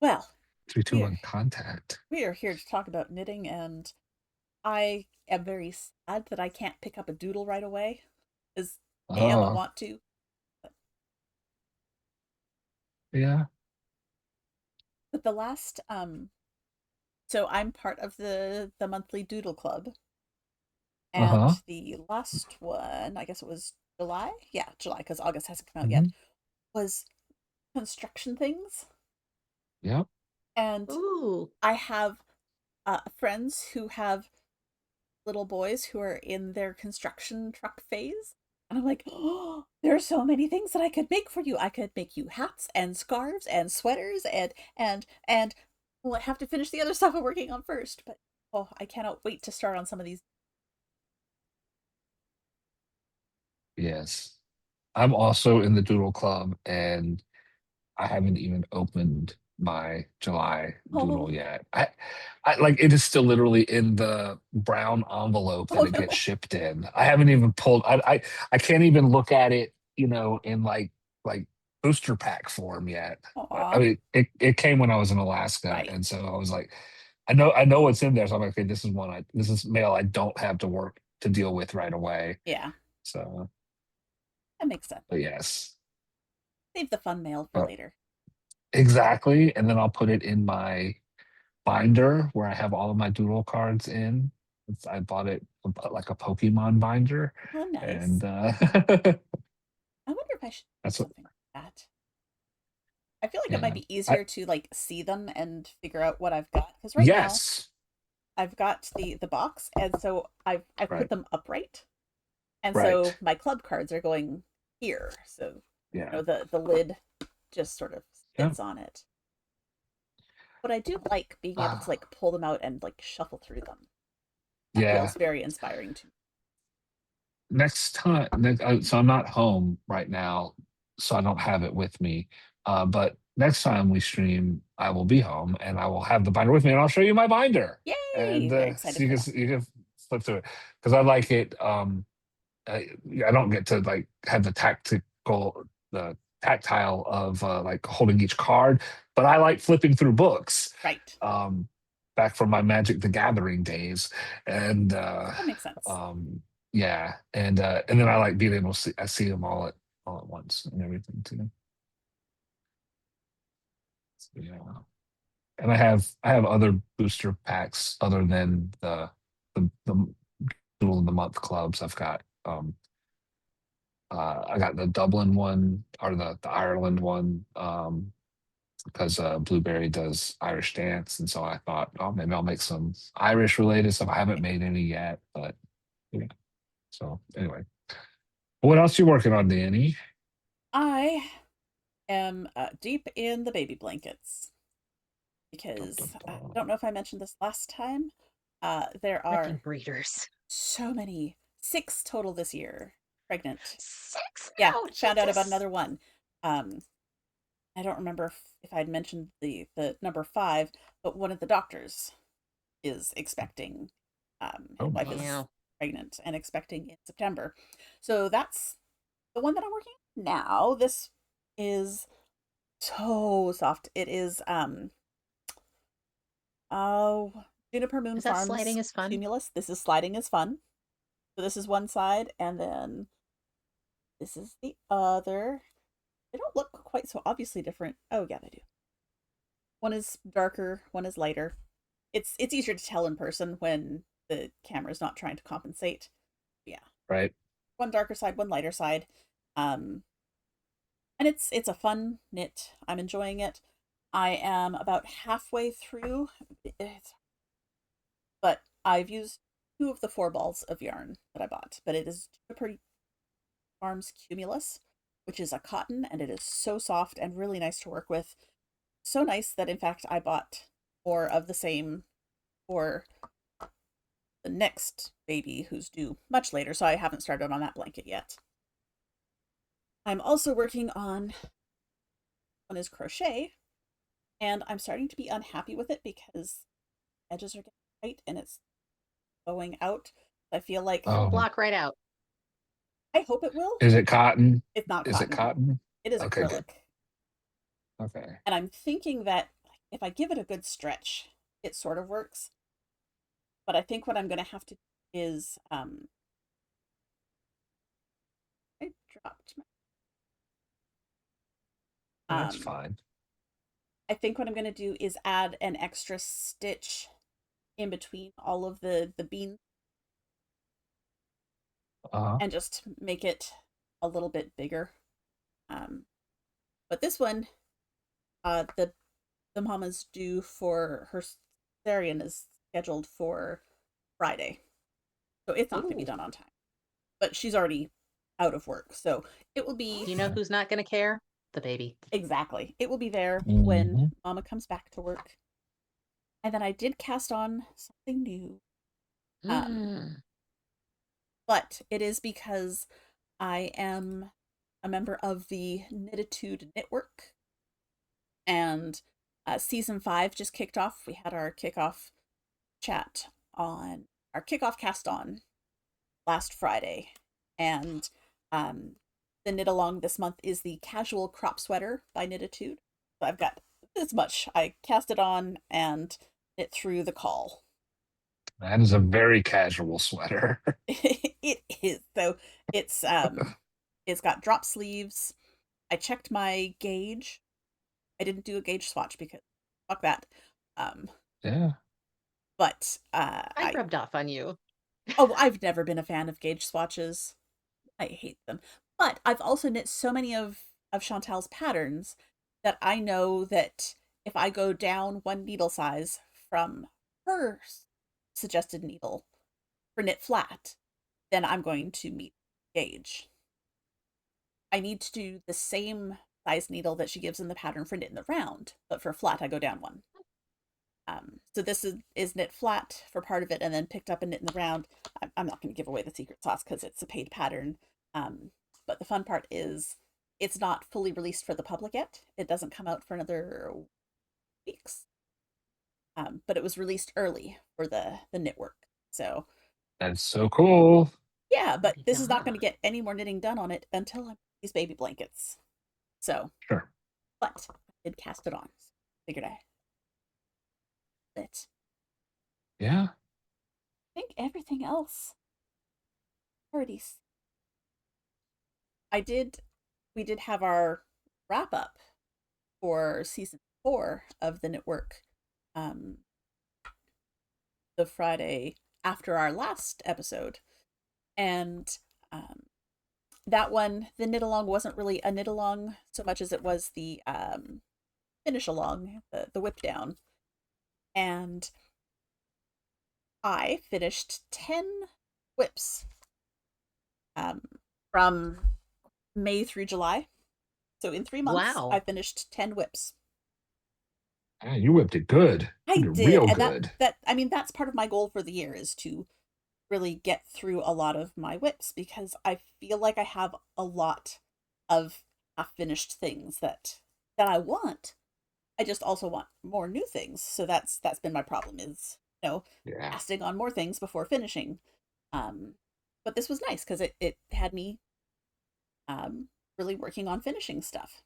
Well, 3, 2, Here. 1, contact. we are here to talk about knitting, and I am very sad that I can't pick up a doodle right away. As damn, I Oh, want to. yeah. But the last so I'm part of the monthly doodle club, and Uh-huh. the last one, I guess it was July. Yeah, July, because August hasn't come out yet. Was construction things, Yep. and Ooh. I have friends who have little boys who are in their construction truck phase. And I'm like, oh, there are so many things that I could make for you. I could make you hats and scarves and sweaters and well, I have to finish the other stuff I'm working on first. But oh, I cannot wait to start on some of these. Yes. I'm also in the Doodle Club, and I haven't even opened my July doodle Oh, yet. I like it is still literally in the brown envelope that oh it gets no. shipped in. I haven't even pulled. I can't even look at it, in like booster pack form yet. I Aw. mean, it came when I was in Alaska, Right. and so I was like, I know what's in there. So I'm like, okay, this is mail I don't have to deal with right away. Yeah, So, that makes sense. but yes. Save the fun mail for later. Exactly. And then I'll put it in my binder where I have all of my doodle cards in. I bought it like a Pokemon binder. Oh, nice. And I wonder if I should do that's what, something like that. I feel like it yeah. might be easier to like see them and figure out what I've got, because right now Yes. I've got the box, and so I've Right. put them upright, and Right. so my club cards are going here. So Yeah. the lid just sort of Yeah. sits on it. But I do like being able to like pull them out and like shuffle through them. That Yeah. feels very inspiring to me. Next time, so I'm not home right now, so I don't have it with me. But next time we stream, I will be home and I will have the binder with me, and I'll show you my binder. Yay! And Very so excited you for can that. you can flip through it because I like it. I don't get to like have the tactile of like holding each card, but I like flipping through books. Right. Back from my Magic the Gathering days, and That makes sense. yeah, and then I like being able to see them all at once and everything too. So, yeah, and I have other booster packs other than the Doodle of the Month clubs. I've got I got the Dublin one or the Ireland one because Blueberry does Irish dance, and so I thought, oh, maybe I'll make some Irish related stuff. I haven't made any yet, but yeah. So anyway, what else you working on, Danny? I am deep in the baby blankets because I don't know if I mentioned this last time. There Freaking are breeders. so many, 6 total this year pregnant. 6? Yeah, Oh, found out about Jesus. another one. I don't remember if I'd mentioned the number 5, but one of the doctors is expecting. Oh, His wife is Wow. pregnant and expecting in September. So that's the one that I'm working on now. This is so soft. It is Juniper Moon Is that Farms sliding is fun? Cumulus. This is sliding is fun. So this is one side, and then this is the other. They don't look quite so obviously different. Oh yeah, they do. One is darker, one is lighter. It's easier to tell in person when the camera's not trying to compensate. Yeah. Right. One darker side, one lighter side. And it's a fun knit. I'm enjoying it. I am about halfway through, but I've used 2 of the 4 balls of yarn that I bought, but it is Juniper Farms Cumulus, which is a cotton, and it is so soft and really nice to work with. So nice that, in fact, I bought more of the same for the next baby who's due much later, so I haven't started on that blanket yet. I'm also working on one is crochet, and I'm starting to be unhappy with it because edges are getting tight and it's going out. I feel like Oh, Block right out. I hope it will. is it cotton? It's not Is it cotton. cotton? It is Okay, acrylic. good. Okay. And I'm thinking that if I give it a good stretch, it sort of works. But I think what I'm going to have to do is I dropped my That's fine. I think what I'm going to do is add an extra stitch in between all of the beans and just make it a little bit bigger. But this one, the mama's due for her cesarean is scheduled for Friday, so it's not going to be done on time. But she's already out of work, so it will be. You know who's not going to care? The baby. Exactly. It will be there when Mama comes back to work. And then I did cast on something new. But it is because I am a member of the Knititude Knitwork. And season 5 just kicked off. We had our kickoff chat on our kickoff cast on last Friday. And the knit along this month is the Casual Crop Sweater by Knititude. So I've got this much. I cast it on and knit through the call. That is a very casual sweater. It is. So it's got drop sleeves. I checked my gauge. I didn't do a gauge swatch because fuck that. Yeah. But I rubbed off on you. Oh, I've never been a fan of gauge swatches. I hate them. But I've also knit so many of Chantal's patterns that I know that if I go down 1 needle size from her suggested needle for knit flat, then I'm going to meet gauge. I need to do the same size needle that she gives in the pattern for knit in the round, but for flat I go down 1. So this is knit flat for part of it and then picked up and knit in the round. I'm not going to give away the secret sauce because it's a paid pattern. But the fun part is it's not fully released for the public yet. It doesn't come out for another weeks. But it was released early for the knitwork. So that's so cool. Yeah, but this is not going to get any more knitting done on it until I these baby blankets. So sure. But I did cast it on. So figured I it. Yeah. I think everything else already. We did have our wrap up for season 4 of the Knitwork the Friday after our last episode. And that one, the knit along wasn't really a knit along so much as it was the finish along, the whip down. And I finished 10 whips from May through July. So in 3 months, Wow. I finished 10 whips. Man, you whipped it good. I did did, real and good. That's part of my goal for the year is to really get through a lot of my whips because I feel like I have a lot of half-finished things that I want. I just also want more new things. So that's been my problem is, casting on more things before finishing. But this was nice because it had me really working on finishing stuff.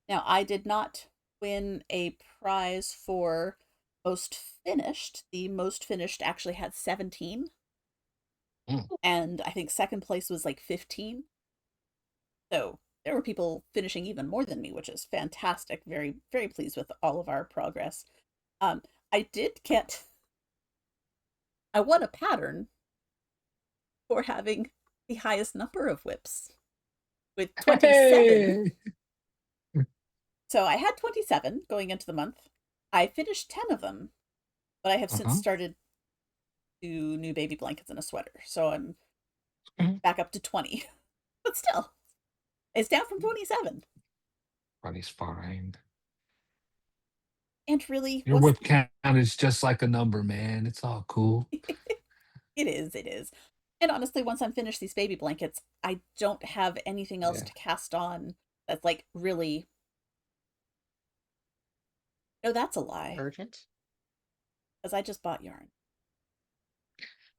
Now, I did not win a prize for most finished. The most finished actually had 17. And I think second place was like 15. So there were people finishing even more than me, which is fantastic. Very, very pleased with all of our progress. Um, I did get, I won a pattern for having the highest number of whips with 27. Hey! So I had 27 going into the month. I finished 10 of them, but I have since Uh-huh. started to new baby blankets and a sweater. So I'm Mhm. back up to 20. But still, it's down from 27. Everybody's fine. And really, Your what's whip count is just like a number, man. It's all cool. it is, it is. And honestly, once I'm finished these baby blankets, I don't have anything else Yeah. to cast on that's like really. No, that's a lie. Urgent. Because I just bought yarn.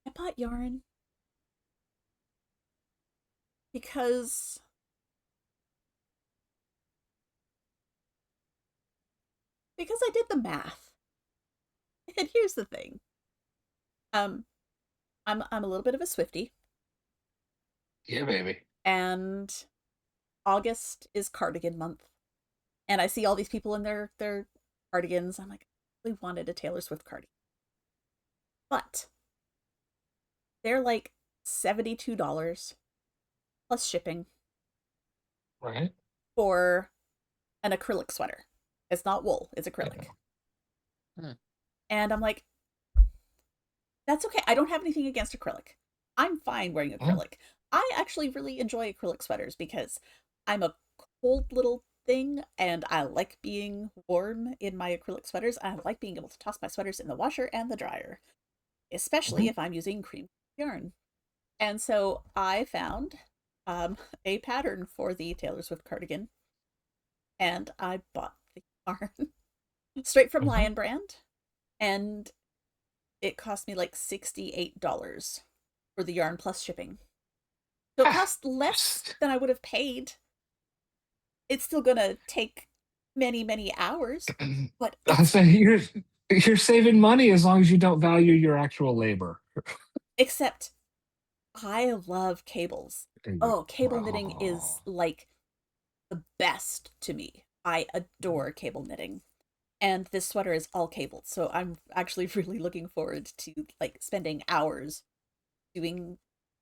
I bought yarn because I did the math. And here's the thing. I'm a little bit of a Swiftie, Yeah, baby. and August is cardigan month. And I see all these people in their cardigans. I'm like, I really wanted a Taylor Swift cardigan. But they're like $72 plus shipping Right? for an acrylic sweater. It's not wool, it's acrylic. Hmm. And I'm like, that's okay. I don't have anything against acrylic. I'm fine wearing Huh? acrylic. I actually really enjoy acrylic sweaters because I'm a cold little thing and I like being warm in my acrylic sweaters. I like being able to toss my sweaters in the washer and the dryer, especially Mhm. if I'm using cream yarn. And so I found a pattern for the Taylor Swift cardigan, and I bought the yarn straight from Mhm. Lion Brand, and it cost me like $68 for the yarn plus shipping. So it Ah, cost less than I would have paid. It's still gonna take many, many hours, but I it's say you're saving money as long as you don't value your actual labor. except I love cables. Oh, cable knitting is Oh, like the best to me. I adore cable knitting. And this sweater is all cabled, so I'm actually really looking forward to like spending hours doing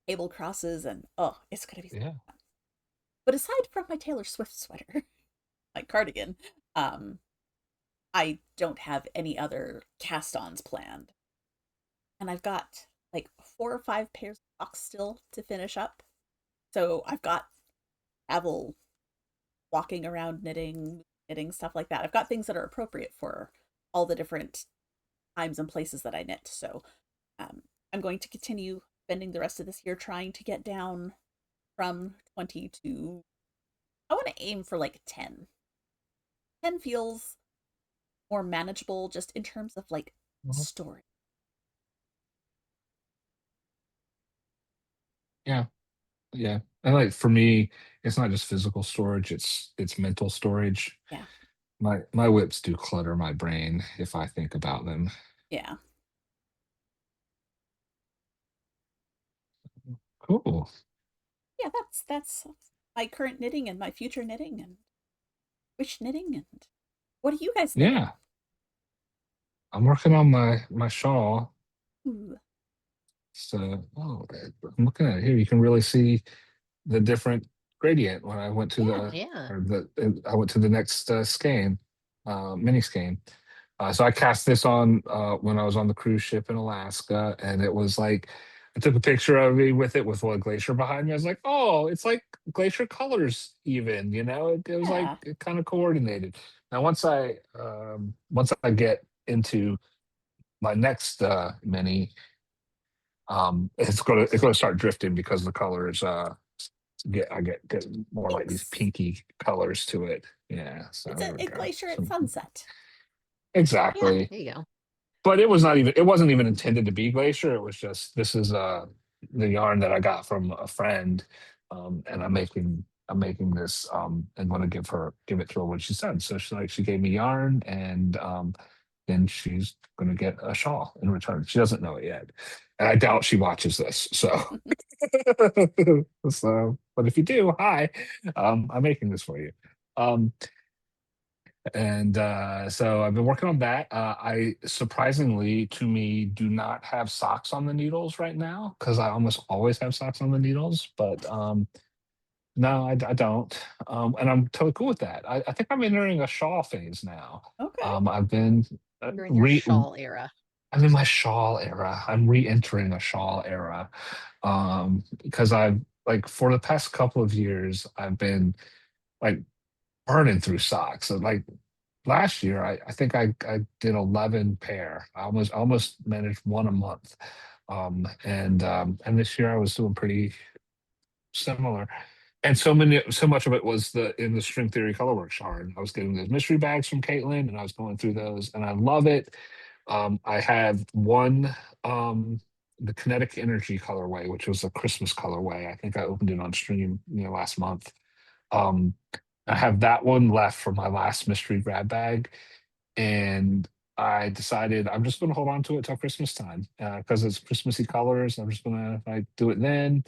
cable crosses and oh, it's gonna be so yeah. fun. But aside from my Taylor Swift sweater, my cardigan, I don't have any other cast-ons planned. And I've got like 4 or 5 pairs of socks still to finish up. So I've got travel walking around knitting stuff like that. I've got things that are appropriate for all the different times and places that I knit. So um, I'm going to continue spending the rest of this year trying to get down from 20 to, I want to aim for like 10. 10 feels more manageable just in terms of like Mhm. story. Yeah. Yeah. And like for me, it's not just physical storage, it's mental storage. Yeah. My whips do clutter my brain if I think about them. Yeah. Cool. Yeah, that's my current knitting and my future knitting and wish knitting and what are you guys knitting? Yeah. I'm working on my shawl. Ooh, So, I'm looking at it here. You can really see the different gradient when I went to yeah. Yeah. I went to the next skein, mini skein. So I cast this on when I was on the cruise ship in Alaska, and it was like I took a picture of me with it with a glacier behind me. I was like, oh, it's like glacier colors, even. It was like Yeah. kind of coordinated. Now once I get into my next mini, it's gonna start drifting because the colors get more like these Thanks. pinky colors to it. Yeah, so It's there we a go. glacier at So sunset. Yeah. exactly. There you go. But it wasn't even intended to be glacier. It was just this is the yarn that I got from a friend. And I'm making this and want to give it to her when she's done. So she gave me yarn and then she's going to get a shawl in return. She doesn't know it yet, and I doubt she watches this. So, but if you do, hi, I'm making this for you. Um, and so I've been working on that. I surprisingly, to me, do not have socks on the needles right now because I almost always have socks on the needles. But no, I don't. And I'm totally cool with that. I think I'm entering a shawl phase now. Okay. I've been You're in your shawl era. I'm in my shawl era. I'm re-entering a shawl era because I've like for the past couple of years I've been like burning through socks. So, like last year, I think I did 11 pair. I almost managed one a month. And this year I was doing pretty similar. And so much of it was in the string theory colorworks yarn. I was getting those mystery bags from Caitlin, and I was going through those, and I love it. I have one the kinetic energy colorway, which was a Christmas colorway. I think I opened it on stream, last month. Um, I have that one left for my last mystery grab bag, and I decided I'm just going to hold on to it till Christmas time because it's Christmassy colors. I'm just going to like do it then.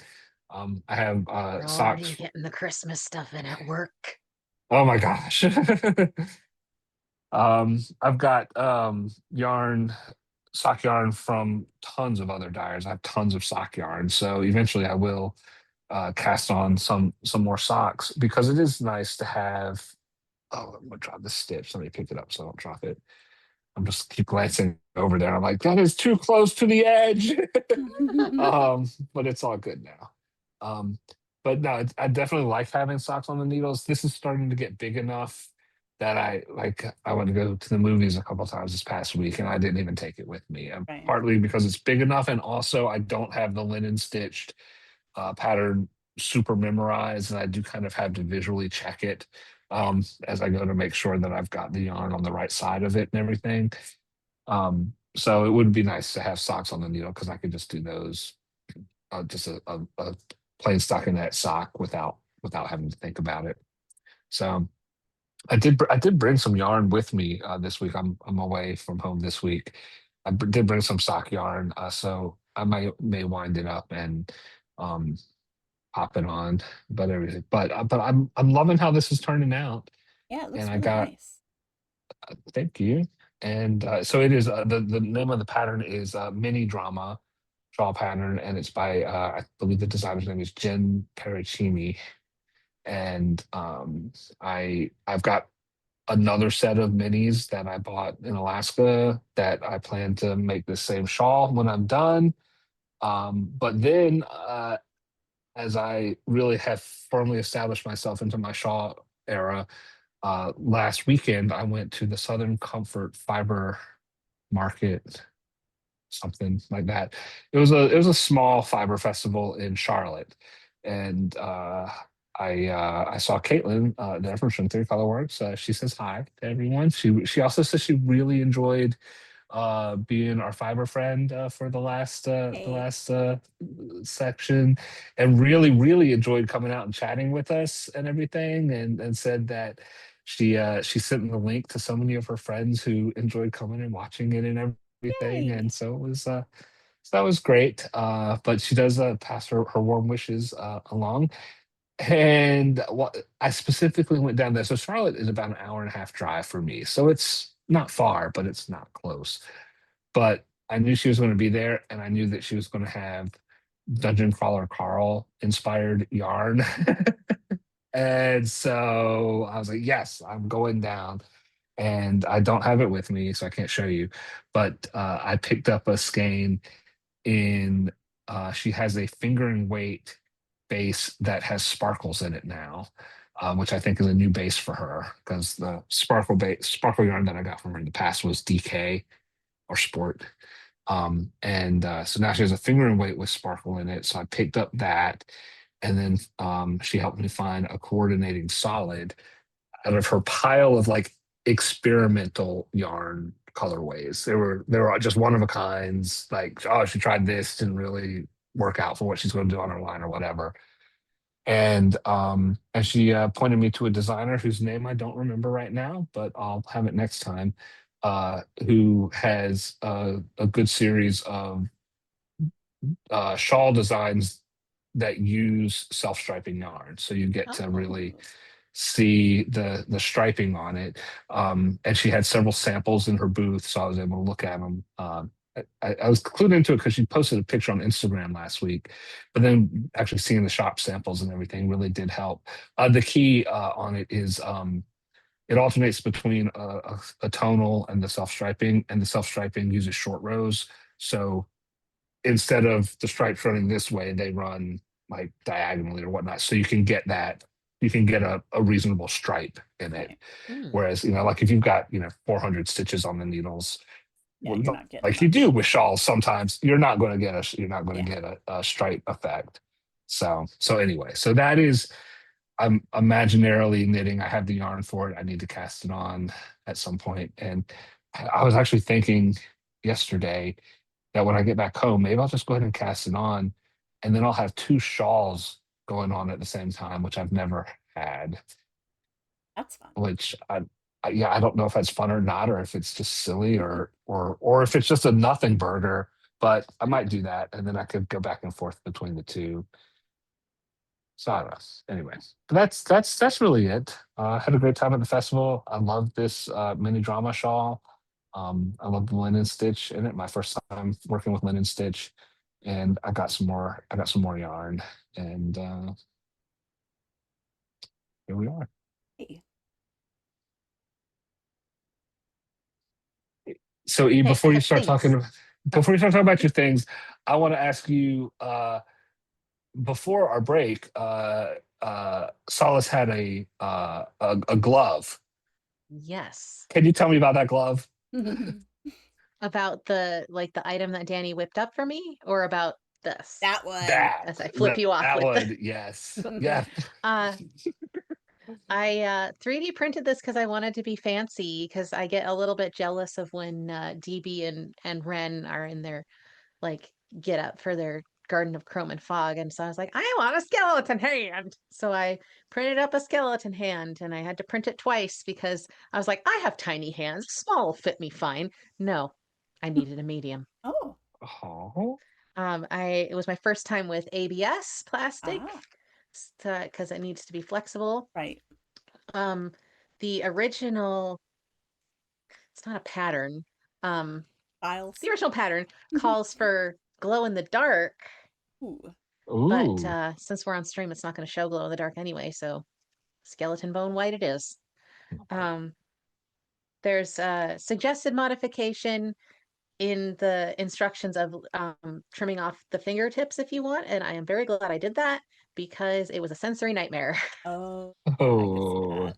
I have You're socks. already getting the Christmas stuff in at work. Oh my gosh. I've got sock yarn from tons of other dyers. I have tons of sock yarn, so eventually I will cast on some more socks because it is nice to have. Oh, I'm gonna drop this stitch. Let me pick it up so I don't drop it. I'm just keep glancing over there. I'm like, that is too close to the edge. But it's all good now. But no, I definitely like having socks on the needles. This is starting to get big enough that I went to go to the movies a couple times this past week and I didn't even take it with me. Right. Partly because it's big enough, and also I don't have the linen stitched pattern super memorized, and I do kind of have to visually check it as I go to make sure that I've got the yarn on the right side of it and everything. So it would be nice to have socks on the needle because I could just do those, just a plain stockinette sock without having to think about it. So I did bring some yarn with me this week. I'm away from home this week. Did bring some sock yarn, so I may wind it up and um, pop it on, but everything. But I'm loving how this is turning out, Yeah, it looks and I really got nice. thank you. And so it is the name of the pattern is Mini Drama Shawl Pattern, and it's by I believe the designer's name is Jen Pericini. And I've got another set of minis that I bought in Alaska that I plan to make the same shawl when I'm done. But then as I really have firmly established myself into my shawl era, last weekend I went to the Southern Comfort Fiber Market, something like that. It was a small fiber festival in Charlotte, and I saw Caitlin there from String Theory Colorworks. She says hi to everyone. She also says she really enjoyed being our fiber friend for the Hey. last section, and really enjoyed coming out and chatting with us and everything, and said that she sent the link to so many of her friends who enjoyed coming and watching it and everything, Yay. and so it was so that was great. But she does pass her warm wishes along. And what I specifically went down there. So Charlotte is about an hour and a half drive for me. So it's not far, but it's not close. But I knew she was going to be there, and I knew that she was going to have Dungeon Crawler Carl inspired yarn. And so I was like, yes, I'm going down. And I don't have it with me, so I can't show you. But I picked up a skein in she has a fingering weight base that has sparkles in it now, which I think is a new base for her because the sparkle yarn that I got from her in the past was DK or Sport. And so now she has a fingering weight with sparkle in it. So I picked up that, and then she helped me find a coordinating solid out of her pile of like experimental yarn colorways. They were just one of a kinds. Like, oh, she tried this, didn't really work out for what she's going to do on her line or whatever. And she pointed me to a designer whose name I don't remember right now, but I'll have it next time. who has a good series of shawl designs that use self-striping yarn. So you get to really see the striping on it. And she had several samples in her booth, so I was able to look at them. I was clued into it because she posted a picture on Instagram last week, but then actually seeing the shop samples and everything really did help. The key on it is it alternates between a tonal and the self-striping, and the self-striping uses short rows. So instead of the stripes running this way, they run like diagonally or whatnot. So you can get that, you can get a reasonable stripe in it. Right. Whereas, like if you've got, 400 stitches on the needles, Yeah, you're not getting like you much. do with shawls, sometimes you're not going to get Yeah. get a stripe effect. So anyway, so that is, I'm imaginarily knitting. I have the yarn for it. I need to cast it on at some point. And I was actually thinking yesterday that when I get back home, maybe I'll just go ahead and cast it on, and then I'll have two shawls going on at the same time, which I've never had. That's fun. Which yeah, I don't know if that's fun or not, or if it's just silly, or if it's just a nothing burger. But I might do that, and then I could go back and forth between the two. So I don't know. Anyway, but that's really it. I had a great time at the festival. I love this mini drama shawl. I love the linen stitch in it. My first time working with linen stitch, and I got some more. I got some more yarn, and here we are. Hey. So, E, Hey, I before you have start things. talking about your things, I want to ask you. Before our break, Solace had a glove. Yes. Can you tell me about that glove? About the item that Danny whipped up for me, or about this? That one. That As I flip you off that with one, yes, yeah. I 3D printed this because I wanted to be fancy, because I get a little bit jealous of when DB and Ren are in their get up for their Garden of Chrome and Fog, and so I was like, I want a skeleton hand. So I printed up a skeleton hand, and I had to print it twice because I was like, I have tiny hands, small will fit me fine. No, I needed a medium. Oh. Oh, It was my first time with ABS plastic, Ah. because it needs to be flexible. Right. The original, it's not a pattern. Files. The original pattern calls for glow in the dark, Ooh. but ooh. since we're on stream, it's not going to show glow in the dark anyway. So skeleton bone white it is. There's a suggested modification in the instructions of trimming off the fingertips if you want, and I am very glad I did that because it was a sensory nightmare. Oh. Yeah, I could see Oh. that.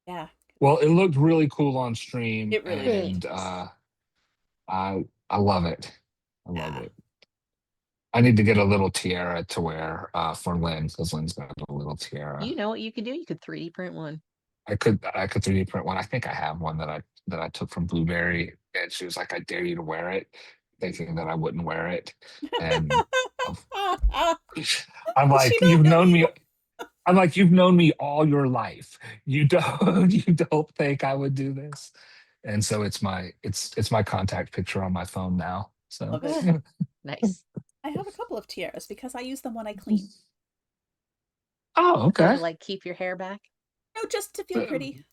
Yeah. Well, it looked really cool on stream, It really did. and I love it. I love Yeah. it. I need to get a little tiara to wear for Lynn, because Lynn's got a little tiara. You know what you could do? You could 3D print one. I could 3D print one. I think I have one that I took from Blueberry, and she was like, "I dare you to wear it," thinking that I wouldn't wear it. And I'm Does she like, not "You've know known you? me." I'm like, "You've known me all your life. You don't you don't think I would do this?" And so it's my contact picture on my phone now. So Love it. Nice. I have a couple of tiaras because I use them when I clean. Oh, So okay. to keep your hair back. No, just to feel pretty.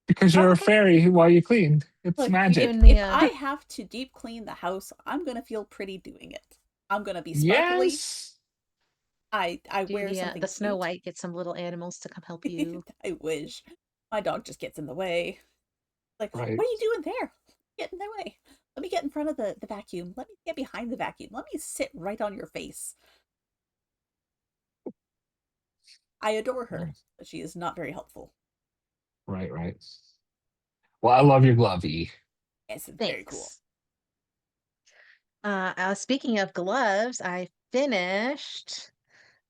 Because Oh, you're a okay. fairy while you cleaned. It's Look, magic. doing the, if I have to deep clean the house, I'm gonna feel pretty doing it. I'm gonna be sparkly. Yes. I Do wear something the Snow cute. White, get some little animals to come help you. I wish. My dog just gets in the way. Like, Right. what are you doing there? Get in the way. Let me get in front of the vacuum. Let me get behind the vacuum. Let me sit right on your face. I adore her, but she is not very helpful. Right, right. Well, I love your glove, E. Yes, it's Thanks. very cool. Speaking of gloves, I finished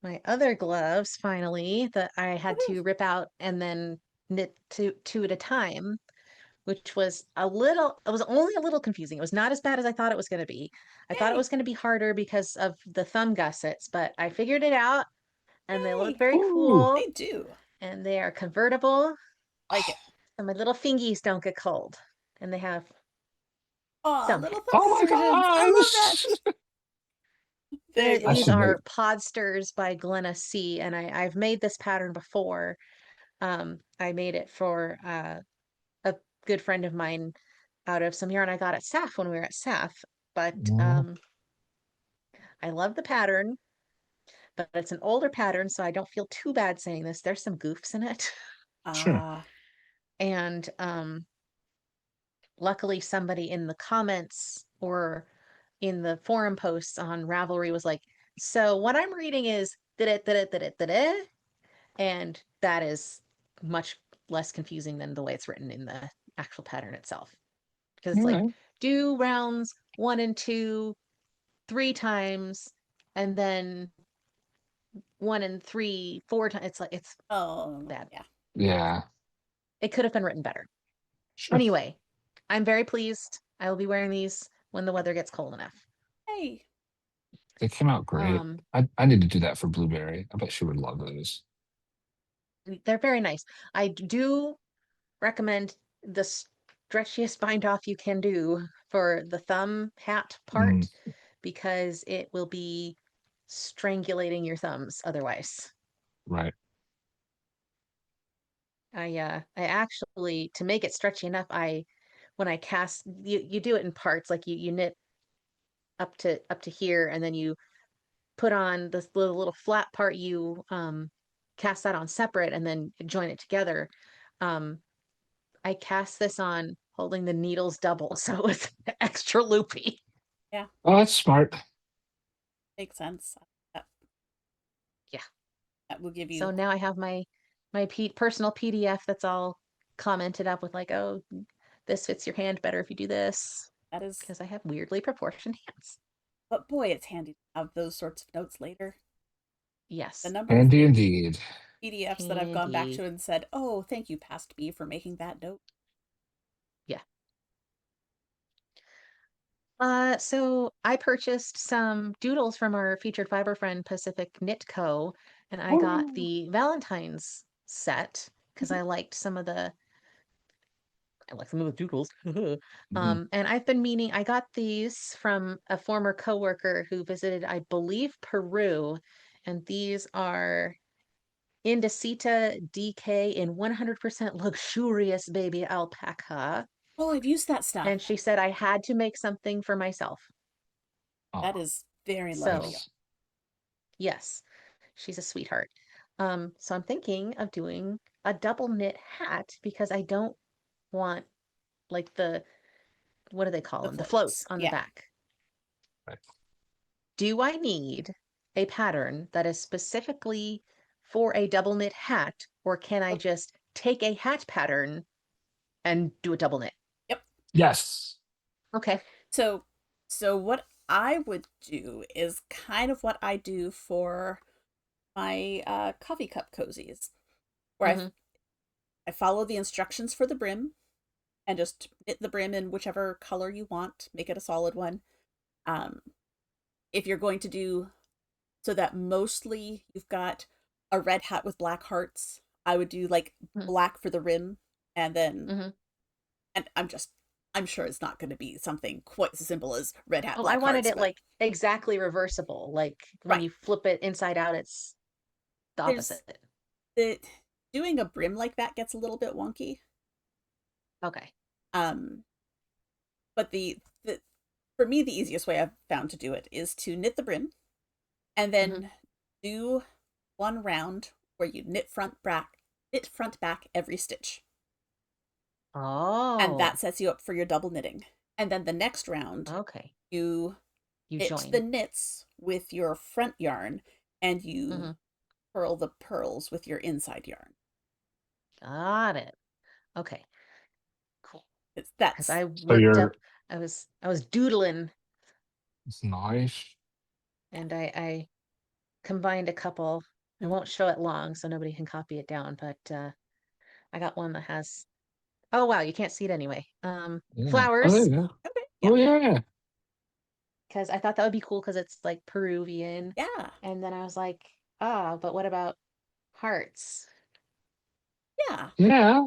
my other gloves finally that I had to rip out and then knit two at a time, which was it was only a little confusing. It was not as bad as I thought it was going to be. I thought it Yay. was going to be harder because of the thumb gussets, but I figured it out, and they look Yay. very Ooh. cool, They do. and they are convertible. Like it. so my little fingies don't get cold. And they have Oh, some little hats. thumb Oh my versions. I love that. gosh! Very I These should cool. make. are Podsters by Glenna C. And I've made this pattern before. I made it for a good friend of mine out of some yarn I got at SAF when we were at SAF. But Mm, I love the pattern, but it's an older pattern, so I don't feel too bad saying this. There's some goofs in it. sure. Ah, And luckily somebody in the comments or in the forum posts on Ravelry was like, so what I'm reading is da-da-da-da-da-da-da, and that is much less confusing than the way it's written in the actual pattern itself. Because it's All like right. do rounds 1 and 2 3 times, and then 1 and 3 4 times. It's like it's oh, bad. yeah. Yeah, It could have been written better. sure. Anyway, I'm very pleased. I will be wearing these when the weather gets cold enough. Hey, They came out great. Um, I need to do that for Blueberry. I bet she would love those. they're very nice. I do recommend the stretchiest bind off you can do for the thumb hat Mm, part because it will be strangulating your thumbs otherwise. right. I actually, to make it stretchy enough, when I cast, you do it in parts, like you knit up to here, and then you put on this little flat part, you cast that on separate and then join it together. um I cast this on holding the needles double, so it's extra loopy. yeah, Oh, that's smart. makes sense. That, Yeah. that will give So you. now I have my personal PDF that's all commented up with like, oh, this fits your hand better if you do this, That is, because I have weirdly proportioned hands. but boy, it's handy to have those sorts of notes later. The Yes. number of Handy indeed. PDFs that I've gone back Handy. to and said, "Oh, thank you, past me, for making that note." Yeah. So I purchased some doodles from our featured fiber friend Pacific Knit Co. And I got Oh. the Valentine's set because Mhm. I liked some of the doodles. Mhm. And I've been meaning, I got these from a former coworker who visited, I believe, Peru. And these are Indicita DK in 100% luxurious baby alpaca. Oh, I've used that stuff. And she said I had to make something for myself. That Oh, is very lovely. So, nice. yes, she's a sweetheart. So I'm thinking of doing a double knit hat because I don't want like what do they call The them? The floats floats. on the Yeah. back. Right. Do I need a pattern that is specifically for a double knit hat, or can I Oh, just take a hat pattern and do a double knit? yep. Yes. Okay. So, so what I would do is kind of what I do for my coffee cup cozies, where Mm-hmm. I follow the instructions for the brim and just knit the brim in whichever color you want, make it a solid one. Um, if you're going to do so that mostly you've got a red hat with black hearts, I would do like black for the rim, and then Mm-hmm. and I'm sure it's not going to be something quite as simple as red hat Oh, I black wanted hearts, it but like exactly reversible. Like when right, you flip it inside out, it's the there's opposite. the doing a brim like that gets a little bit wonky. Okay. Um, but the for me the easiest way I've found to do it is to knit the brim and Mm-hmm. then do one round where you knit front back every stitch. And Oh, that sets you up for your double knitting. And then the next round, okay. you You knit the join. knits with your front yarn and Mm-hmm. you purl the purls with your inside yarn. Got it. Okay. Cool. Because That's I So looked up, you're I was doodling, it's nice. and I combined a couple. I won't show it long so nobody can copy it down, but I got one that has, oh wow, you can't see it anyway. Yeah. Oh, there Flowers, you go. okay. Oh, Yep. yeah. because I thought that would be cool because it's like Peruvian. Yeah. And then I was like, ah, but what about hearts? Yeah. Yeah.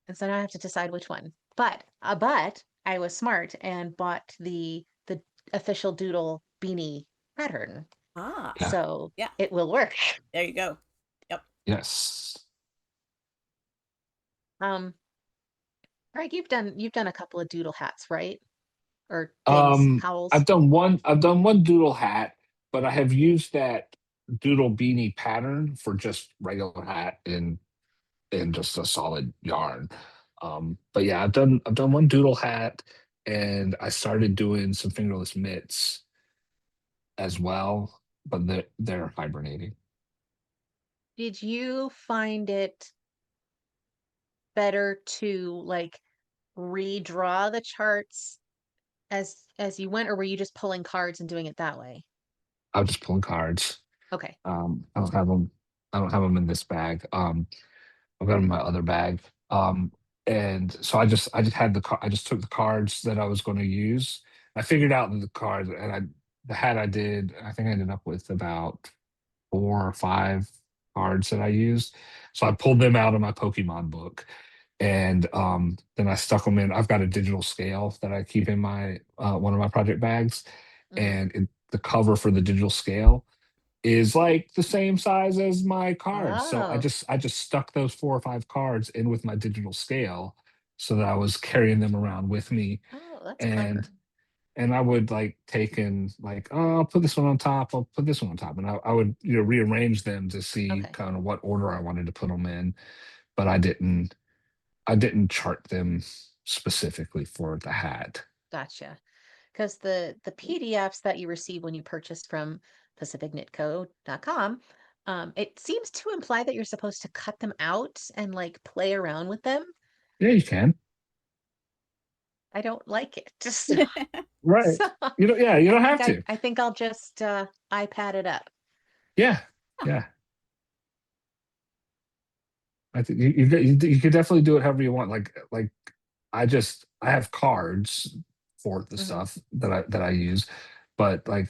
And so now I have to decide which one. But I was smart and bought the official doodle beanie pattern. Ah, Yeah. So yeah. it will work. There you go. Yep. Yes. Greg, you've done a couple of doodle hats, right? Or things, howls. I've done one doodle hat, but I have used that doodle beanie pattern for just regular hat in just a solid yarn. But yeah, I've done one doodle hat, and I started doing some fingerless mitts as well, but they're hibernating. Did you find it better to like redraw the charts as you went, or were you just pulling cards and doing it that way? I was just pulling cards. Okay. I don't have them. I don't have them in this bag. I've got them in my other bag. Um, and so I just had I just took the cards that I was going to use. I figured out the cards, and the hat I did. I think I ended up with about 4 or 5 cards that I used. So I pulled them out of my Pokemon book, and then I stuck them in. I've got a digital scale that I keep in my one of my project bags, and the cover for the digital scale is like the same size as my cards. So Oh. I just stuck those 4 or 5 cards in with my digital scale so that I was carrying them around with me. Oh, that's clever. And I would like take and like, oh, I'll put this one on top, I'll put this one on top. And I would, rearrange them to see Okay. kind of what order I wanted to put them in. But I didn't chart them specifically for the hat. Gotcha. Because the PDFs that you receive when you purchase from pacificknitco.com, it seems to imply that you're supposed to cut them out and like play around with them. Yeah, you can. I don't like it. Right. So You don't have to. I think I'll just iPad it up. Yeah. Yeah. I think you could definitely do it however you want. Like I have cards for the stuff that I use, but I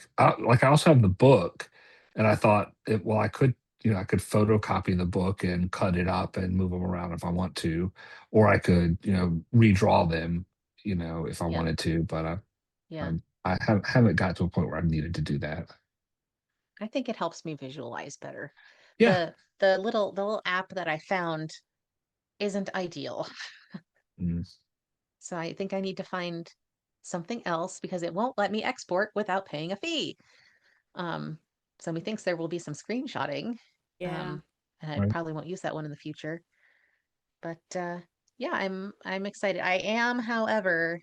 also have the book, and I thought I could I could photocopy the book and cut it up and move them around if I want to, or I could redraw them if I Yeah. wanted to, but Yeah. haven't got to a point where I've needed to do that. I think it helps me visualize better. Yeah. The little app that I found isn't ideal. Mm. So I think I need to find something else because it won't let me export without paying a fee. So methinks there will be some screenshotting. Yeah. And I Right. probably won't use that one in the future. But yeah, I'm excited. I am, however,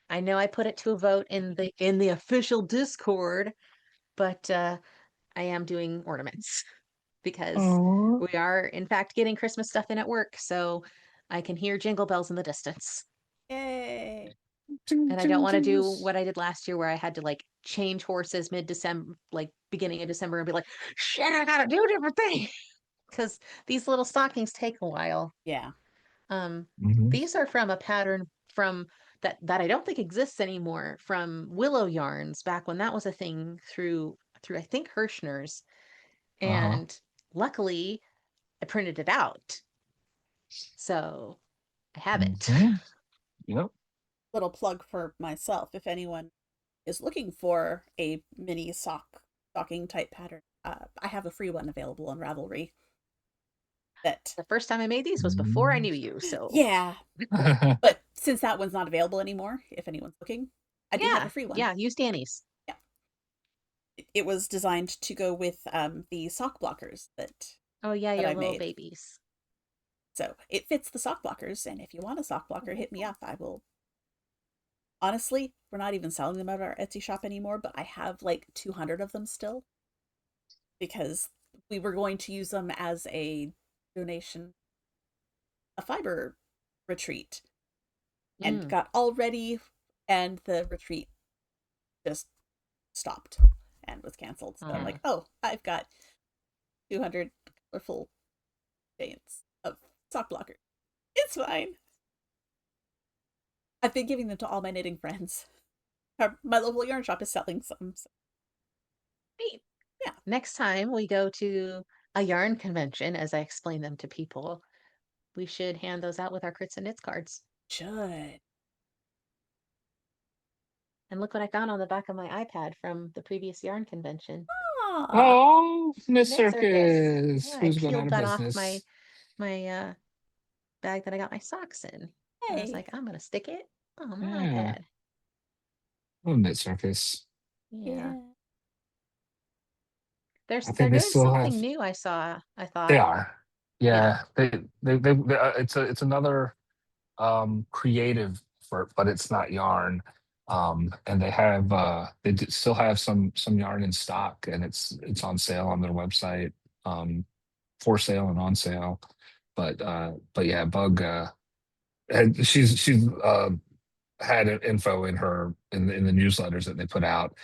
I know I put it to a vote in the official Discord, but I am doing ornaments because Aw. we are in fact getting Christmas stuff in at work, so I can hear jingle bells in the distance. Yay. And I don't want to do what I did last year where I had to like change horses mid-December, like beginning of December, and be like, shit, I gotta do a different thing. Because these little stockings take a while. Yeah. Mhm. These are from a pattern from that I don't think exists anymore, from Willow Yarns back when that was a thing through I think Hirschner's. Uh-huh. And luckily I printed it out. So I have it. Mhm. Yep. Little plug for myself. If anyone is looking for a mini stocking type pattern, I have a free one available on Ravelry. That The first time I made these was before I knew you, so yeah. But since that one's not available anymore, if anyone's looking, I do have a free one. Yeah, use Danny's. Yeah. It was designed to go with the sock blockers that Oh yeah, that your I little made. babies. So it fits the sock blockers, and if you want a sock blocker, hit me up. I will. Honestly, we're not even selling them at our Etsy shop anymore, but I have like 200 of them still because we were going to use them as a donation, a fiber retreat, and got all ready, and the retreat just stopped and was canceled. So I'm like, oh, I've got 200 colorful paints of sock blockers. It's fine. I've been giving them to all my knitting friends. My local yarn shop is selling some. So. Neat. Yeah. Next time we go to a yarn convention, as I explain them to people, we should hand those out with our Crits and Knits cards. Should. And look what I found on the back of my iPad from the previous yarn convention. Ah, Oh, Knit Knit Circus. Yeah, I Who's going out peeled of that off business? my bag that I got my socks in. And I was hey. like, I'm gonna stick it on my Yeah. iPad. Oh, Knit Circus. Yeah. I They're think they doing still have. something new, I saw. I They thought. are. Yeah. Yeah. It's another creative effort, but it's not yarn. And still have some yarn in stock, and it's on sale on their website, for sale and on sale. But yeah, Bug she's had info in the newsletters that they put out,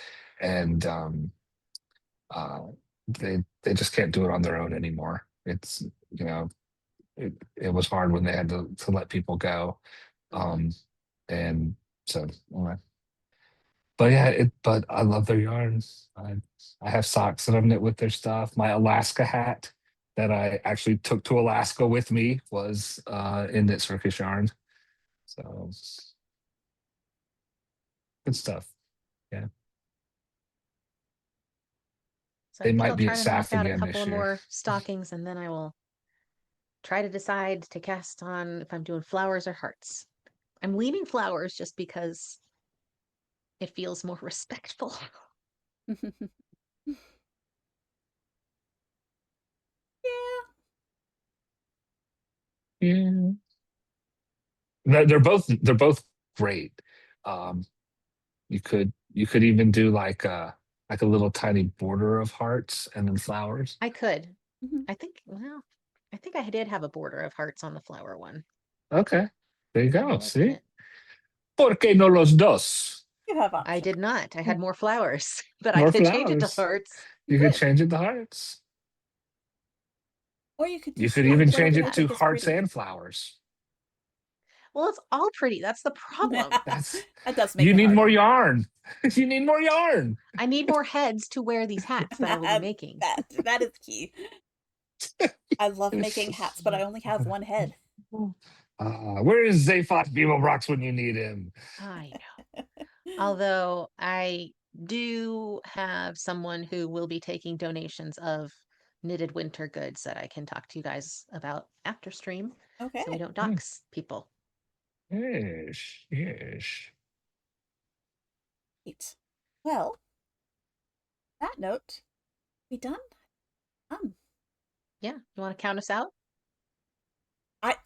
and uh they just can't do it on their own anymore. It's you know it was hard when they had to let people go. Mhm. And so anyway. But yeah, but I love their yarns. I have socks that I've knit with their stuff. My Alaska hat that I actually took to Alaska with me was in Knit Circus yarn. So good stuff. Yeah. So They I think might I'll be try at to knock SAF out a again couple this of year. more stockings, and then I will try to decide to cast on if I'm doing flowers or hearts. I'm leaning flowers just because it feels more respectful. Yeah. Yeah. They're both great. Um, you could even do like a little tiny border of hearts and then flowers. I could. Mhm. I think I did have a border of hearts on the flower one. Okay, there you Now I'm go. looking See, at. ¿Por qué no los dos? You have I options. did not. I had more flowers, but I More could change it to flowers. hearts. You could Good. change it to hearts. Or you could You just could yeah, even whatever change you it to think is hearts pretty. and flowers. Well, it's all pretty. That's the problem. That's That does make you it need more harder. yarn. You need more yarn. I need more heads to wear these hats that I will be making. That is key. I love making hats, but I only have one head. Where is Zaphod Beeblebrox when you need him? I know. Although I do have someone who will be taking donations of knitted winter goods that I can talk to you guys about after stream, Okay. so we don't dox people. Yes, yes. Great. Well, that note, we done? Yeah, you want to count us out?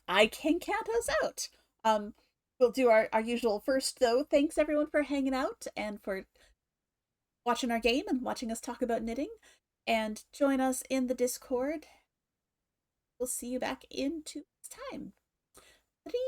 I can count us out. We'll do our usual first though. Thanks everyone for hanging out and for watching our game and watching us talk about knitting. And join us in the Discord. We'll see you back in 2 weeks' time. 3